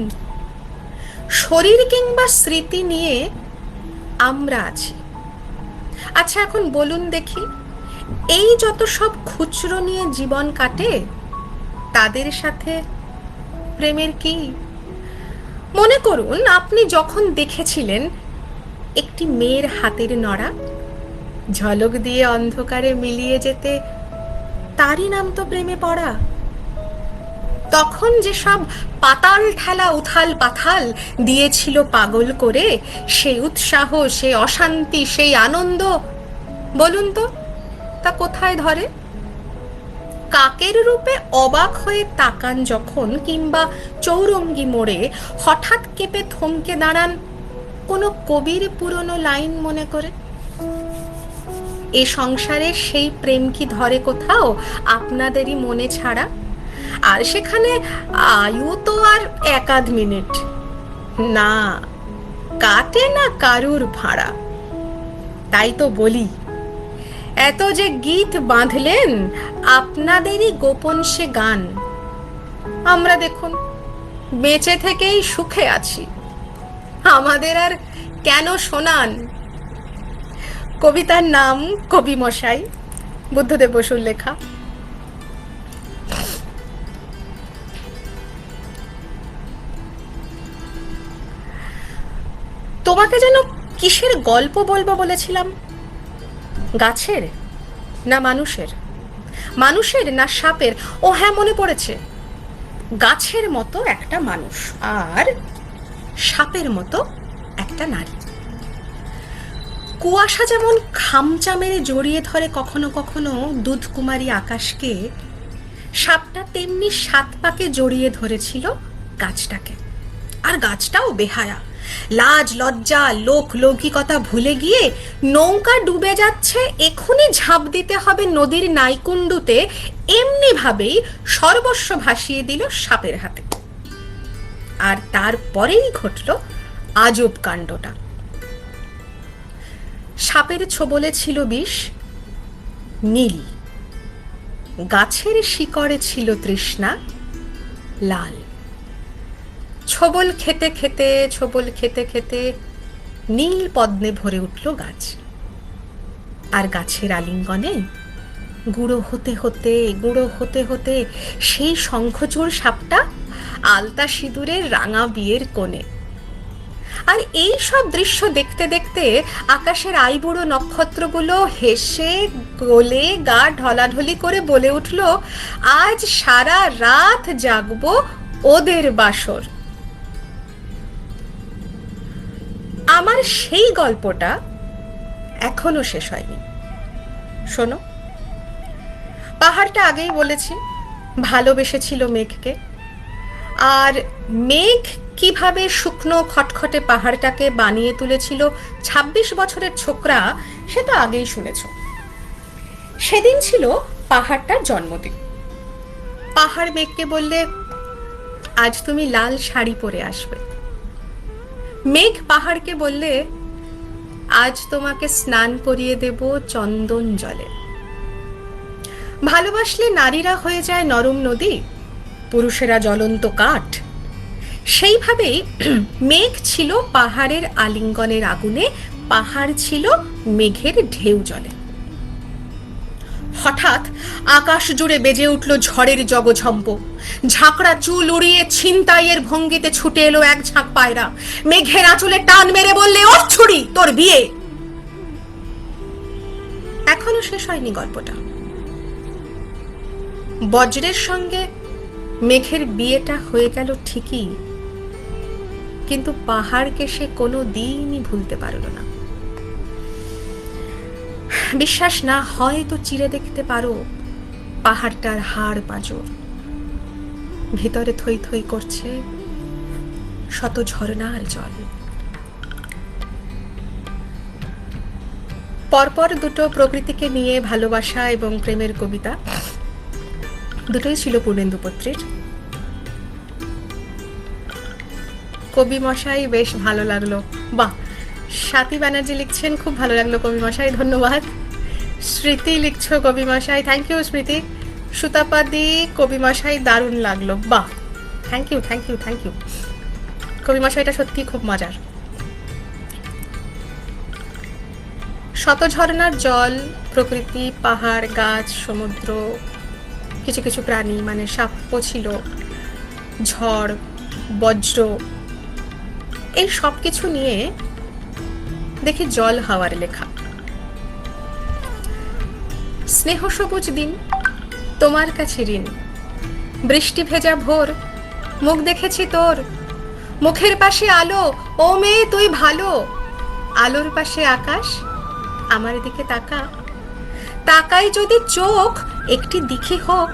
শরীর কিংবা স্মৃতি নিয়ে আমরা আছি। আচ্ছা এখন বলুন দেখি, এই যত সব খুচরো নিয়ে জীবন কাটে, তাদের সাথে প্রেমের কি? মনে করুন আপনি যখন দেখেছিলেন একটি মেয়ের হাতের নড়া, ঝলক দিয়ে অন্ধকারে মিলিয়ে যেতে, তারই নাম তো প্রেমে পড়া। তখন যে সব পাতাল ঠেলা উথাল পাথাল দিয়েছিল পাগল করে, সেই উৎসাহ, সেই অশান্তি, সেই আনন্দ, বলুন তো তা কোথায় ধরে? কাকের রূপে অবাক হয়ে তাকান যখন, কিংবা চৌরঙ্গি মোড়ে হঠাৎ কেঁপে থমকে দাঁড়ান কোনো কবির পুরনো লাইন মনে করে? এ সংসারে সেই প্রেম কি ধরে কোথাও আপনাদেরই মনে ছাড়া? আর সেখানে আয়ু তো আর 1-আধ মিনিট না, কাটে না কারুর ভাড়া। তাই তো বলি, এত যে গীত বাঁধলেন আপনাদেরই গোপন সে গান। আমরা দেখুন বেঁচে থেকেই সুখে আছি, আমাদের আর কেন শোনান? কবিতার নাম কবি মশাই, বুদ্ধদেব বসুর লেখা। তোমাকে যেন কিসের গল্প বলবো বলেছিলাম? গাছের না মানুষের? মানুষের না সাপের? ও হ্যাঁ, মনে পড়েছে। গাছের মতো একটা মানুষ আর সাপের মতো একটা নারী। কুয়াশা যেমন খামচা মেরে জড়িয়ে ধরে কখনো কখনো দুধকুমারী আকাশকে, সাপটা তেমনি 7 পাকে জড়িয়ে ধরেছিল গাছটাকে। আর গাছটাও বেহায়া, লাজ লজ্জা লোক লৌকিকতা ভুলে গিয়ে নৌকা ডুবে যাচ্ছে, এখনই ঝাঁপ দিতে হবে নদীর নাইকুণ্ডুতে, এমনি ভাবেই সর্বস্ব ভাসিয়ে দিল সাপের হাতে। আর তারপরেই ঘটল আজব কাণ্ডটা। সাপের ছোবলে ছিল বিষ নীল, গাছের শিকড়ে ছিল তৃষ্ণা লাল। ছোবল খেতে খেতে ছোবল খেতে খেতে নীল পদ্মে ভরে উঠল গাছ। আর গাছের আলিঙ্গনে গুঁড়ো হতে হতে গুঁড়ো হতে হতে সেই শঙ্খচূড় সাপটা আলতা সিঁদুরের রাঙা বিয়ের কোণে। আর এই সব দৃশ্য দেখতে দেখতে আকাশের আইবুড়ো নক্ষত্রগুলো হেসে গলে গা ঢলাঢলি করে বলে উঠল, আজ সারা রাত জাগবো ওদের বাসর। আমার সেই গল্পটা এখনো শেষ হয়নি, শোনো। পাহাড়টা আগেই বলেছি ভালোবেসেছিল মেঘকে, আর মেঘ কিভাবে শুকনো খটখটে পাহাড়টাকে বানিয়ে তুলেছিল 26 বছরের ছোকরা, সে তো আগেই শুনেছ। সেদিন ছিল পাহাড়টার জন্মদিন। পাহাড় মেঘকে বললে, আজ তুমি লাল শাড়ি পরে আসবে। মেঘ পাহাড়কে বললে, আজ তোমাকে স্নান করিয়ে দেব চন্দন জলে। ভালোবাসলে নারীরা হয়ে যায় নরম নদী, পুরুষেরা জ্বলন্ত কাঠ। সেইভাবেই মেঘ ছিল পাহাড়ের আলিঙ্গনের আগুনে, পাহাড় ছিল মেঘের ঢেউ জলে। হঠাৎ আকাশ জুড়ে বেজে উঠল ঝড়ের জগঝম্প। ঝাঁকড়া চুল উড়িয়ে ছিনতাইয়ের ভঙ্গিতে ছুটে এলো এক ঝাঁক পায়রা। মেঘের আঁচলে টান মেরে বললে, ওর ছুরি, তোর বিয়ে। এখনো শেষ হয়নি গল্পটা। বজ্রের সঙ্গে মেঘের বিয়েটা হয়ে গেল ঠিকই, কিন্তু পাহাড়কে সে কোনো দিনই ভুলতে পারল না। বিশ্বাস না হয় তো চিরে দেখতে পারো পাহাড়টার হাড় পাঁজর। ভিতরে থই থই করছে শত ঝরনার জল। পরপর দুটো প্রকৃতিকে নিয়ে ভালোবাসা এবং প্রেমের কবিতা, দুটোই ছিল পূর্ণেন্দু পত্রীর। কবি মশাই, বেশ ভালো লাগলো। বাহ, স্বাতী ব্যানার্জি লিখছেন, খুব ভালো লাগলো কবি মশাই, ধন্যবাদ। স্মৃতি লিখছো কবি মশাই, থ্যাংক ইউ স্মৃতি। সুতাপাদি, কবি মশাই দারুণ লাগলো। বাহ, thank you thank you thank you কবি মশাইটা সত্যি খুব মজার। শত ঝরনার জল, প্রকৃতি, পাহাড়, গাছ, সমুদ্র, কিছু কিছু প্রাণী, মানে সাপও ছিল, ঝড়, বজ্র, এই সব কিছু নিয়ে দেখি জল হাওয়ার লেখা। স্নেহ সবুজ দিন, তোমার কাছে ঋণ। বৃষ্টি ভেজা ভোর, মুখ দেখেছি তোর। মুখের পাশে আলো, ও মেয়ে তুই ভালো। আলোর পাশে আকাশ, আমার দিকে তাকা। তাকাই যদি চোখ, একটি দিকে হোক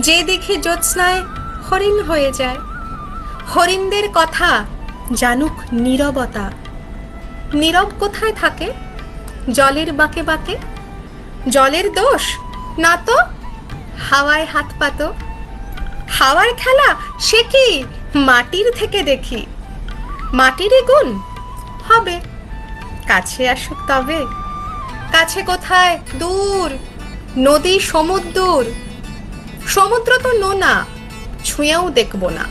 যে দেখি জ্যোৎস্নায় হরিণ হয়ে যায়। হরিণদের কথা জানুক নীরবতা। নীরব কোথায় থাকে? জলের বাঁকে বাঁকে। জলের দোষ না তো, হাওয়ায় হাত পাতো। হাওয়ার খেলা সে কি মাটির থেকে দেখি। মাটিরই গুণ হবে, কাছে আসুক তবে। কাছে কোথায়, দূর। নদী সমুদ্র, সমুদ্র তো নোনা, ছুঁয়েও দেখব না।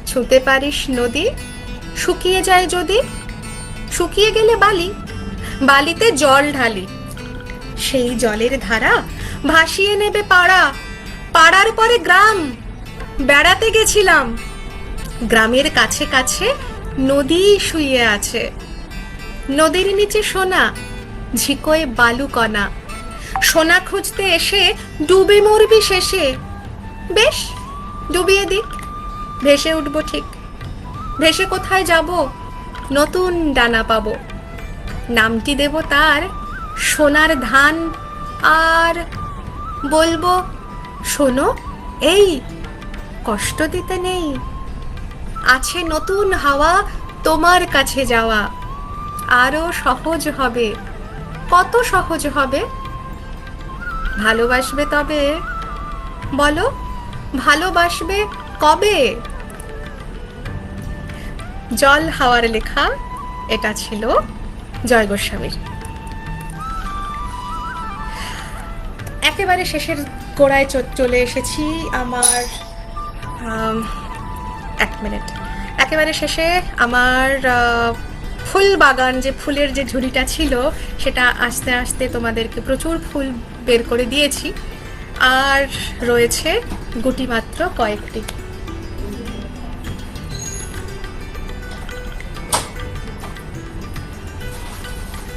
ছুঁতে পারিস নদী, শুকিয়ে যায় যদি। শুকিয়ে গেলে বালি, বালিতে জল ঢালি। সেই জলের ধারা ভাসিয়ে নেবে পাড়া। পাড়ার পরে গ্রাম। বেড়াতে গেছিলাম, গ্রামের কাছে কাছে নদী শুয়ে আছে। নদীর নিচে সোনা, ঝিকোয় বালু কণা। সোনা খুঁজতে এসে ডুবে মরবি শেষে। বেশ, ডুবিয়ে দিক, ভেসে উঠব ঠিক। ভেসে কোথায় যাব, নতুন ডানা পাবো। নামটি দেব তার সোনার ধান। আর বলবো, শোনো এই, কষ্ট দিতে নেই। আছে নতুন হাওয়া তোমার কাছে যাওয়া। আরো সহজ হবে, কত সহজ হবে। ভালোবাসবে তবে, বলো ভালোবাসবে কবে? জল হাওয়ার লেখা এটা ছিল জয় গোস্বামীর। একেবারে শেষের গোড়ায় চলে এসেছি আমার। এক মিনিট, একেবারে শেষে আমার ফুল বাগান, যে ফুলের যে ঝুড়িটা ছিল সেটা আস্তে আস্তে তোমাদেরকে প্রচুর ফুল বের করে দিয়েছি। আর রয়েছে গুটি মাত্র কয়েকটি।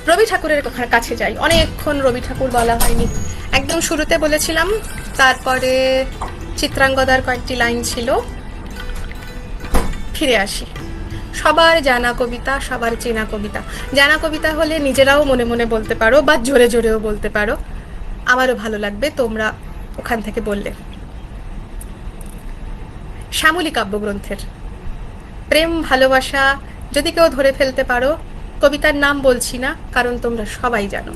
রবি ঠাকুরের কাছে যাই। অনেকক্ষণ রবি ঠাকুর বলা হয়নি। একদম শুরুতে বলেছিলাম, তারপরে চিত্রাঙ্গদার কয়েকটি লাইন ছিল। ফিরে আসি। সবার জানা কবিতা, সবার চেনা কবিতা। জানা কবিতা হলে নিজেরাও মনে মনে বলতে পারো বা জোরে জোরেও বলতে পারো, আমারও ভালো লাগবে তোমরা ওখান থেকে বললে। শ্যামলী কাব্যগ্রন্থের প্রেম ভালোবাসা যদি কেউ ধরে ফেলতে পারো, কবিতার নাম বলছি না কারণ তোমরা সবাই জানো।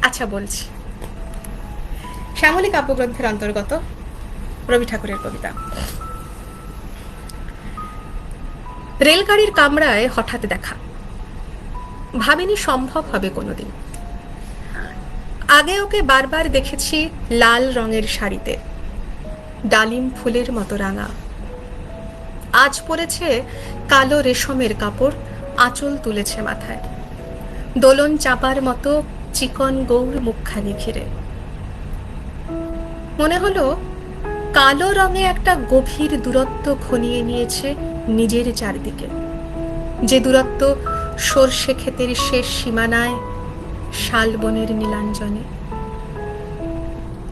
আচ্ছা বলছি, শ্যামলী কাব্যগ্রন্থের অন্তর্গত রবি ঠাকুরের কবিতা। রেলগাড়ির কামরায় হঠাৎ দেখা, ভাবিনি সম্ভব হবে কোনোদিন। আগে ওকে বারবার দেখেছি লাল রঙের শাড়িতে, ডালিম ফুলের মতো রাঙা। আজ পরেছে কালো রেশমের কাপড়, আঁচল তুলেছে মাথায়, দোলন চাপার মতো চিকন গৌর মুখখানি ঘিরে। মনে হলো কালো রঙে একটা গভীর দূরত্ব ঘনিয়ে নিয়েছে নিজের চারদিকে, যে দূরত্ব সর্ষে ক্ষেতের শেষ সীমানায়, শালবনের নীলাঞ্জনে।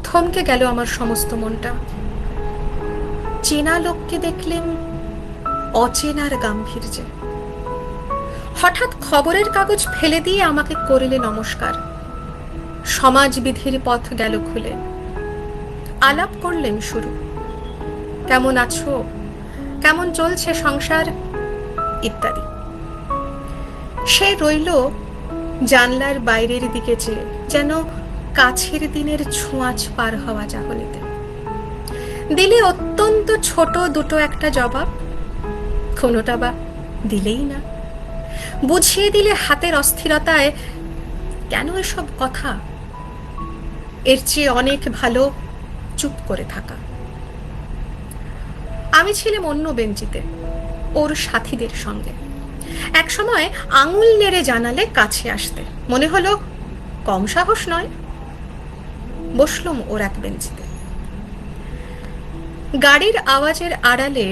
থমকে গেল আমার সমস্ত মনটা। চেনা লোককে দেখলেন অচেনার গাম্ভীর্যে। হঠাৎ খবরের কাগজ ফেলে দিয়ে আমাকে করিলে নমস্কার। সমাজবিধির পথ গেল খুলে। আলাপ করলেন শুরু, কেমন আছো, কেমন চলছে সংসার ইত্যাদি। সে রইল জানলার বাইরের দিকে চেয়ে, যেন কাছের দিনের ছোঁয়াচ পার হওয়া চাহনিতে। দিলে অত্যন্ত ছোট দুটো একটা জবাব, কোনোটা বা দিলেই না। বুঝিয়ে দিলে হাতের অস্থিরতায়, কেন এসব কথা, এর চেয়ে অনেক ভালো চুপ করে থাকা। আমি ছিলাম অন্য বেঞ্চিতে ওর সাথীদের সঙ্গে। এক সময় আঙুল নেড়ে জানালে কাছে আসতে, মনে হলো কম সাহস নয়। বসলুম ওর এক বেঞ্চিতে। গাড়ির আওয়াজের আড়ালে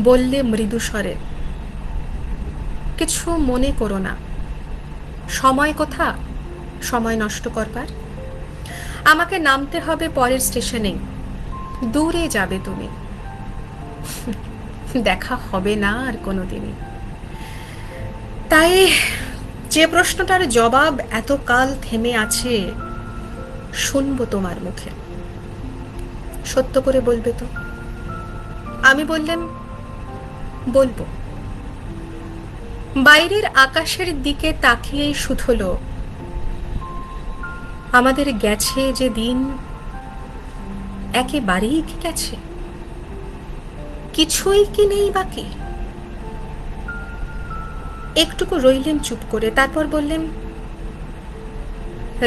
বললে মৃদু স্বরে, কিছু মনে করো না, সময় কোথা সময় নষ্ট করবার। আমাকে নামতে হবে পরের স্টেশনে, দূরে যাবে তুমি, দেখা হবে না আর কোনোদিনই। তাই যে প্রশ্নটার জবাব এতকাল থেমে আছে, শুনবো তোমার মুখে। সত্য করে বলবে তো? আমি বললাম, বলবো। বাইরের আকাশের দিকে তাকিয়েই শুধলো, আমাদের গেছে যে দিন একেবারেই কি গেছে? কিছুই কি নেই বাকি? একটুকু রইলেন চুপ করে, তারপর বললেন,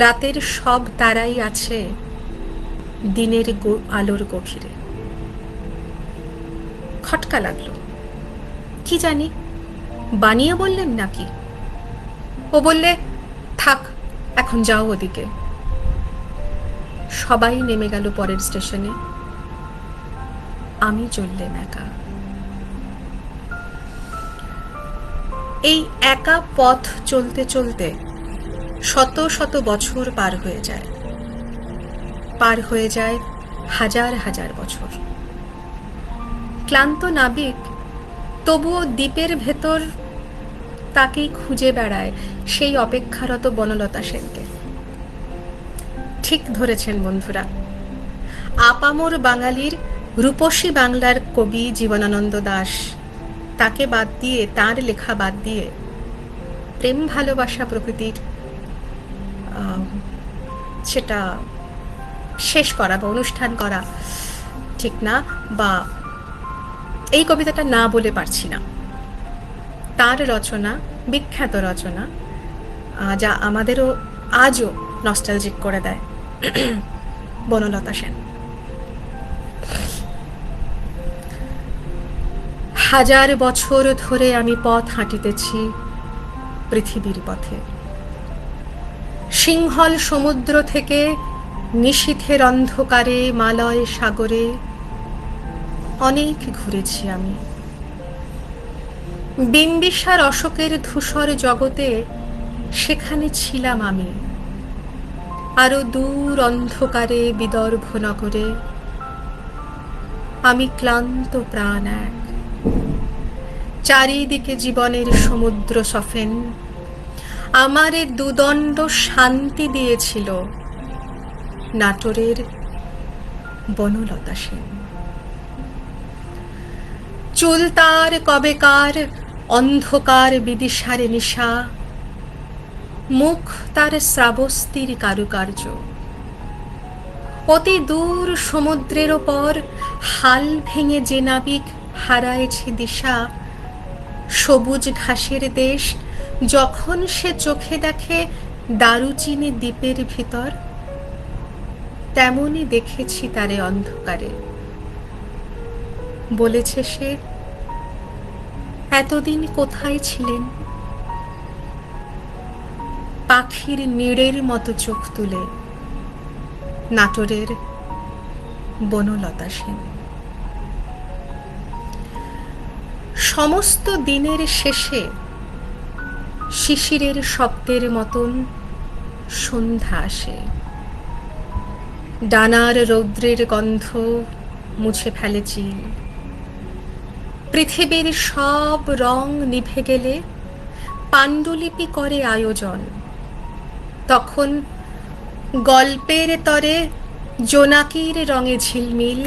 রাতের সব তারাই আছে দিনের আলোর গভীরে। খটকা লাগলো, কি জানি বানিয়ে বললেন নাকি। ও বললে, থাক, এখন যাও ওদিকে। সবাই নেমে গেল পরের স্টেশনে, আমি চললেন একা। এই একা পথ চলতে চলতে শত শত বছর পার হয়ে যায়, পার হয়ে যায় হাজার হাজার বছর। ক্লান্ত নাবিক তবুও দ্বীপের ভেতর তাকেই খুঁজে বেড়ায়, সেই অপেক্ষারত বনলতা সেনকে। ঠিক ধরেছেন বন্ধুরা, আপামর বাঙালির রূপসী বাংলার কবি জীবনানন্দ দাশ, তাকে বাদ দিয়ে, তার লেখা বাদ দিয়ে প্রেম ভালোবাসা প্রকৃতির সেটা শেষ করা বা অনুষ্ঠান করা ঠিক না, বা এই কবিতাটা না বলে পারছি না। তার রচনা, বিখ্যাত রচনা, যা আমাদেরও আজও নস্টালজিক করে দেয়, বনলতা সেন। হাজার বছর ধরে আমি পথ হাঁটিতেছি পৃথিবীর পথে। সিংহল সমুদ্র থেকে নিশীথের অন্ধকারে মালয় সাগরে অনেক ঘুরেছি আমি। বিম্বিসার অশোকের ধূসর জগতে সেখানে ছিলাম আমি। আরো দূর অন্ধকারে বিদর্ভ নগরে আমি ক্লান্ত প্রাণ এক। চারিদিকে জীবনের সমুদ্র সফেন আমারে দুদণ্ড শান্তি দিয়েছিল নাটোরের বনলতা সেন। চুল তার কবেকার অন্ধকার বিদিশারে নিশা, মুখ তার শ্রাবস্তির কারুকার্য। অতি দূর সমুদ্রের ওপর হাল ভেঙে যে নাবিক হারায়েছে দিশা, সবুজ ঘাসের দেশ যখন সে চোখে দেখে দারুচিনি দ্বীপের ভিতর, তেমনি দেখেছি তারে অন্ধকারে। বলেছে সে, এতদিন কোথায় ছিলেন? পাখির নীড়ের মতো চোখ তুলে নাটোরের বনলতা সেন। সমস্ত দিনের শেষে শিশিরের শব্দের মতন সন্ধ্যা আসে। ডানার রৌদ্রের গন্ধ মুছে ফেলে চিল। পৃথিবীর সব রং নিভে গেলে পাণ্ডুলিপি করে আয়োজন। তখন গল্পের তরে জোনাকির রঙে ঝিলমিল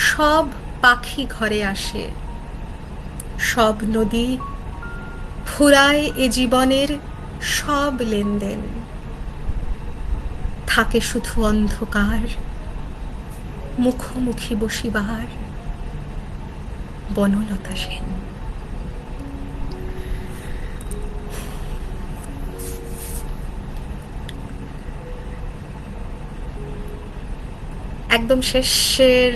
সব পাখি ঘরে আসে। সব নদী ফুরায় এ জীবনের সব লেনদেন। থাকে শুধু অন্ধকার, মুখোমুখি বসিবার বনলতা সেন। একদম শেষের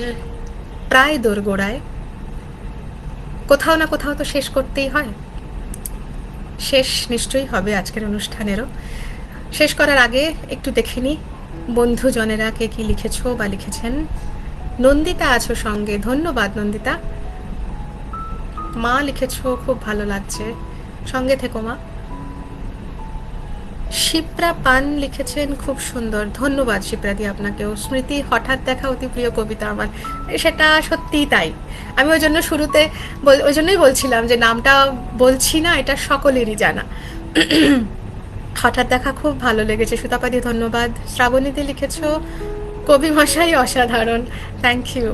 প্রায় দোরগোড়ায়, কোথাও না কোথাও তো শেষ করতেই হয়। শেষ নিশ্চয়ই হবে আজকের অনুষ্ঠানেরও। শেষ করার আগে একটু দেখে নি বন্ধুজনেরা কে কি লিখেছো বা লিখেছেন। নন্দিতা আছো সঙ্গে, ধন্যবাদ নন্দিতা। মা লিখেছো, খুব ভালো লাগছে, সঙ্গে থেকো মা। শিপ্রা পান লিখেছেন, খুব সুন্দর, ধন্যবাদ শিপ্রাদি আপনাকেও। স্মৃতি, হঠাৎ দেখা অতি প্রিয় কবিতা আমার। সেটা সত্যিই তাই। আমি ওই জন্য শুরুতে ওই জন্যই বলছিলাম যে নামটা বলছি না, এটা সকলেরই জানা। হঠাৎ দেখা খুব ভালো লেগেছে। সুতাপাদি ধন্যবাদ। শ্রাবণীতে লিখেছো, কবি মশাই অসাধারণ, থ্যাংক ইউ।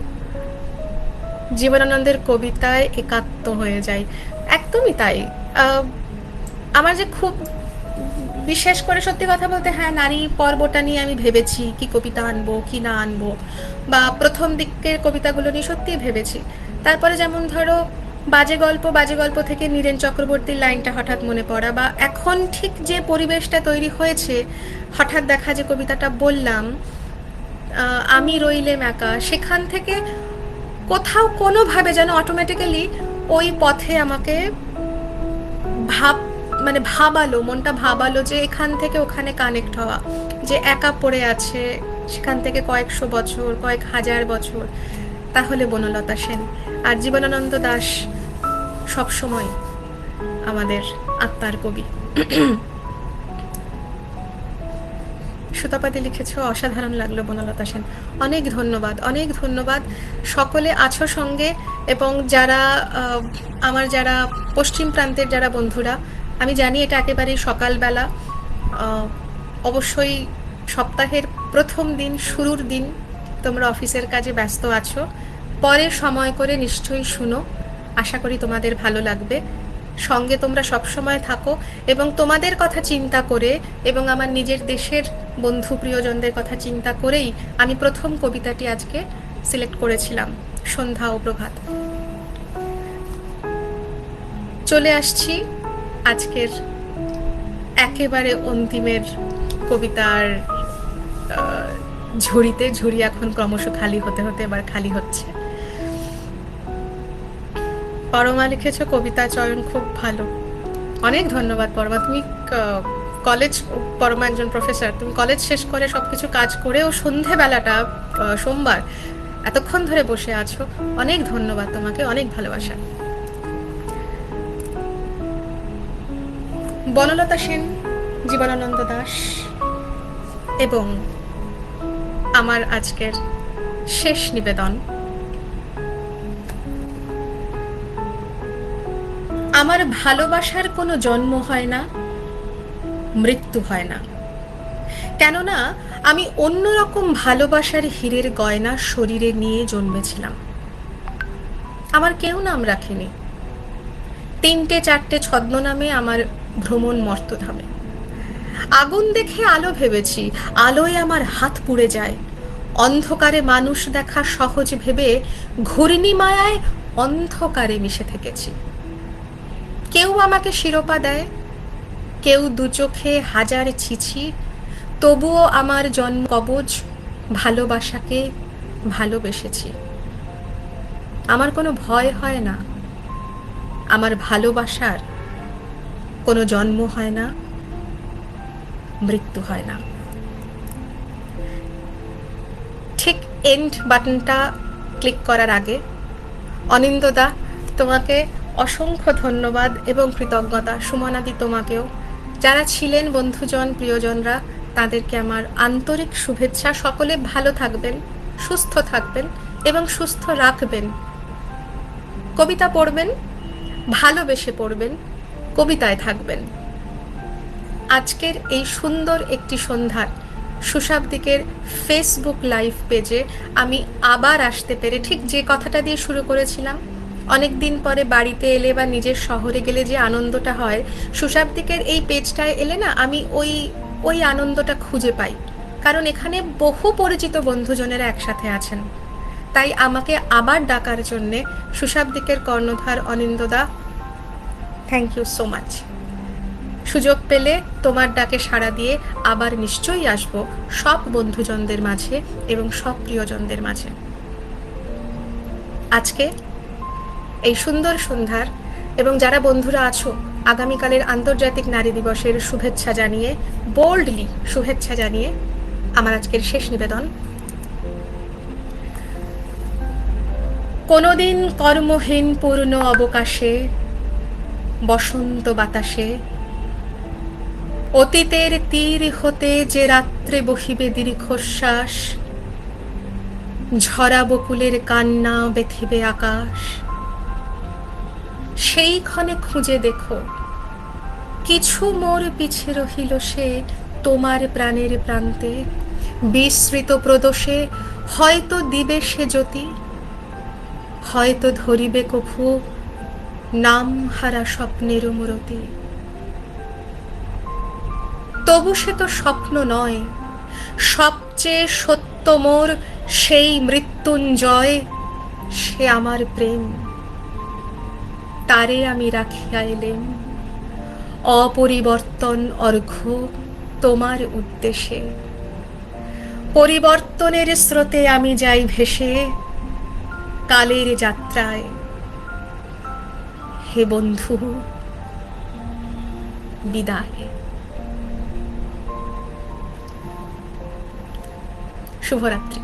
জীবনানন্দের কবিতায় একাত্ম হয়ে যায়, একদমই তাই। আমার যে খুব বিশেষ করে সত্যি কথা বলতে, হ্যাঁ, নারী পর্বটা নিয়ে আমি ভেবেছি কি কবিতা আনবো কি না আনবো, বা প্রথম দিকের কবিতাগুলো নিয়ে সত্যিই ভেবেছি। তারপরে যেমন ধরো বাজে গল্প থেকে নীরেন চক্রবর্তীর লাইনটা হঠাৎ মনে পড়া, বা এখন ঠিক যে পরিবেশটা তৈরি হয়েছে, হঠাৎ দেখা যে কবিতাটা বললাম আমি রইলেম একা, সেখান থেকে কোথাও কোনোভাবে যেন অটোমেটিক্যালি ওই পথে আমাকে ভাবালো, মনটা ভাবালো যে এখান থেকে ওখানে কানেক্ট হওয়া, যে একা পড়ে আছে সেখান থেকে কয়েকশো বছর, কয়েক হাজার বছর, তাহলে বনলতা সেন। আর জীবনানন্দ দাশ সবসময় আমাদের আত্মার কবি। সুতাপাতি লিখেছ, অসাধারণ লাগলো বনলতা সেন। অনেক ধন্যবাদ, অনেক ধন্যবাদ। সকলে আছো সঙ্গে, এবং যারা যারা পশ্চিম প্রান্তের যারা বন্ধুরা, আমি জানি এটা একেবারেই সকালবেলা, অবশ্যই সপ্তাহের প্রথম দিন, শুরুর দিন, তোমরা অফিসের কাজে ব্যস্ত আছো, পরে সময় করে নিশ্চয়ই শুনো, আশা করি তোমাদের ভালো লাগবে। সঙ্গে তোমরা সবসময় থাকো, এবং তোমাদের কথা চিন্তা করে এবং আমার নিজের দেশের বন্ধু প্রিয়জনদের কথা চিন্তা করেই আমি প্রথম কবিতাটি আজকে সিলেক্ট করেছিলাম, সন্ধ্যা ও প্রভাত। চলে আসছি আজকের একেবারে অন্তিমের কবিতার ঝুড়িতে। ঝুড়ি এখন ক্রমশ খালি হতে হতে এবার খালি হচ্ছে। পরমা লিখেছ, কবিতা চয়ন খুব ভালো। অনেক ধন্যবাদ পরমা। তুমি কলেজ, পরমা একজন প্রফেসর, তুমি কলেজ শেষ করে সবকিছু কাজ করেও সন্ধেবেলাটা সোমবার এতক্ষণ ধরে বসে আছো, অনেক ধন্যবাদ তোমাকে, অনেক ভালোবাসা। বনলতা সেন, জীবনানন্দ দাশ এবং আমার আজকের শেষ নিবেদন। আমার ভালোবাসার কোনো জন্ম হয় না, মৃত্যু হয় না, কেননা আমি অন্যরকম ভালোবাসার হীরের গয়না শরীরে নিয়ে জন্মেছিলাম। আমার কেউ নাম রাখেনি, 3-4টে ছদ্মনামে আমার ভ্রমণ মর্তধামে। আগুন দেখে আলো ভেবেছি, আলোয় আমার হাত পুড়ে যায়। অন্ধকারে মানুষ দেখা সহজ ভেবে ঘূর্ণি মায়ায় অন্ধকারে মিশে থেকেছি। কেউ আমাকে শিরোপা দেয়, কেউ দু চোখে হাজার ছিছি, তবুও আমার জন্ম কবচ ভালোবাসাকে ভালোবেসেছি। আমার কোনো ভয় হয় না, আমার ভালোবাসার কোনো জন্ম হয় না, মৃত্যু হয় না। ঠিক এন্ড বাটনটা ক্লিক করার আগে অনিন্দদা, তোমাকে অসংখ্য ধন্যবাদ এবং কৃতজ্ঞতা। সুমনাদি, তোমাকেও। যারা ছিলেন বন্ধুজন, প্রিয়জনরা, তাদেরকে আমার আন্তরিক শুভেচ্ছা। সকলে ভালো থাকবেন, সুস্থ থাকবেন এবং সুস্থ রাখবেন। কবিতা পড়বেন, ভালোবেসে পড়বেন, কবিতায় থাকবেন। আজকের এই সুন্দর একটি সন্ধ্যার সুশাব্দিকের ফেসবুক লাইভ পেজে আমি আবার আসতে পেরে, ঠিক যে কথাটা দিয়ে শুরু করেছিলাম, অনেক দিন পরে বাড়িতে এলে বা নিজের শহরে গেলে যে আনন্দটা হয়, সুশাব্দিকের এই পেজটায় এলে না আমি ওই আনন্দটা খুঁজে পাই, কারণ এখানে বহু পরিচিত বন্ধুজনেরা একসাথে আছেন। তাই আমাকে আবার ডাকার জন্যে সুশাব্দিকের কর্ণধার অনিন্দদা, থ্যাংক ইউ সো মাচ। সুযোগ পেলে তোমার ডাকে সাড়া দিয়ে আবার নিশ্চয়ই আসব সব বন্ধুজনদের মাঝে এবং সব প্রিয়জনদের মাঝে। আজকে এই সুন্দর সন্ধ্যার, এবং যারা বন্ধুরা আছো আগামীকালের আন্তর্জাতিক নারী দিবসের শুভেচ্ছা জানিয়ে, বোল্ডলি শুভেচ্ছা জানিয়ে আমার আজকের শেষ নিবেদন। কোনোদিন কর্মহীন পূর্ণ অবকাশে, বসন্ত বাতাসে, অতীতের তীর হতে যে রাত্রে বহিবে দীর্ঘশ্বাস, ঝরা বকুলের কান্না বেথিবে আকাশ, সেই ক্ষণে খুঁজে দেখো কিছু মোর পিছে রহিল সে তোমার প্রাণের প্রান্তে, বিস্মৃত প্রদোষে হয়তো দিবে সে জ্যোতি, হয়তো ধরিবে কভু নাম হারা স্বপ্নের মূরতি। তবু সে তো স্বপ্ন নয়, সবচেয়ে সত্য মোর সেই মৃত্যুঞ্জয়, সে আমার প্রেম, তারে আমি রাখিয়া এলেম অপরিবর্তন অর্ঘ্য তোমার উদ্দেশে। পরিবর্তনের স্রোতে আমি যাই ভেসে কালের যাত্রায়, হে বন্ধু বিদায়। শুভরাত্রি।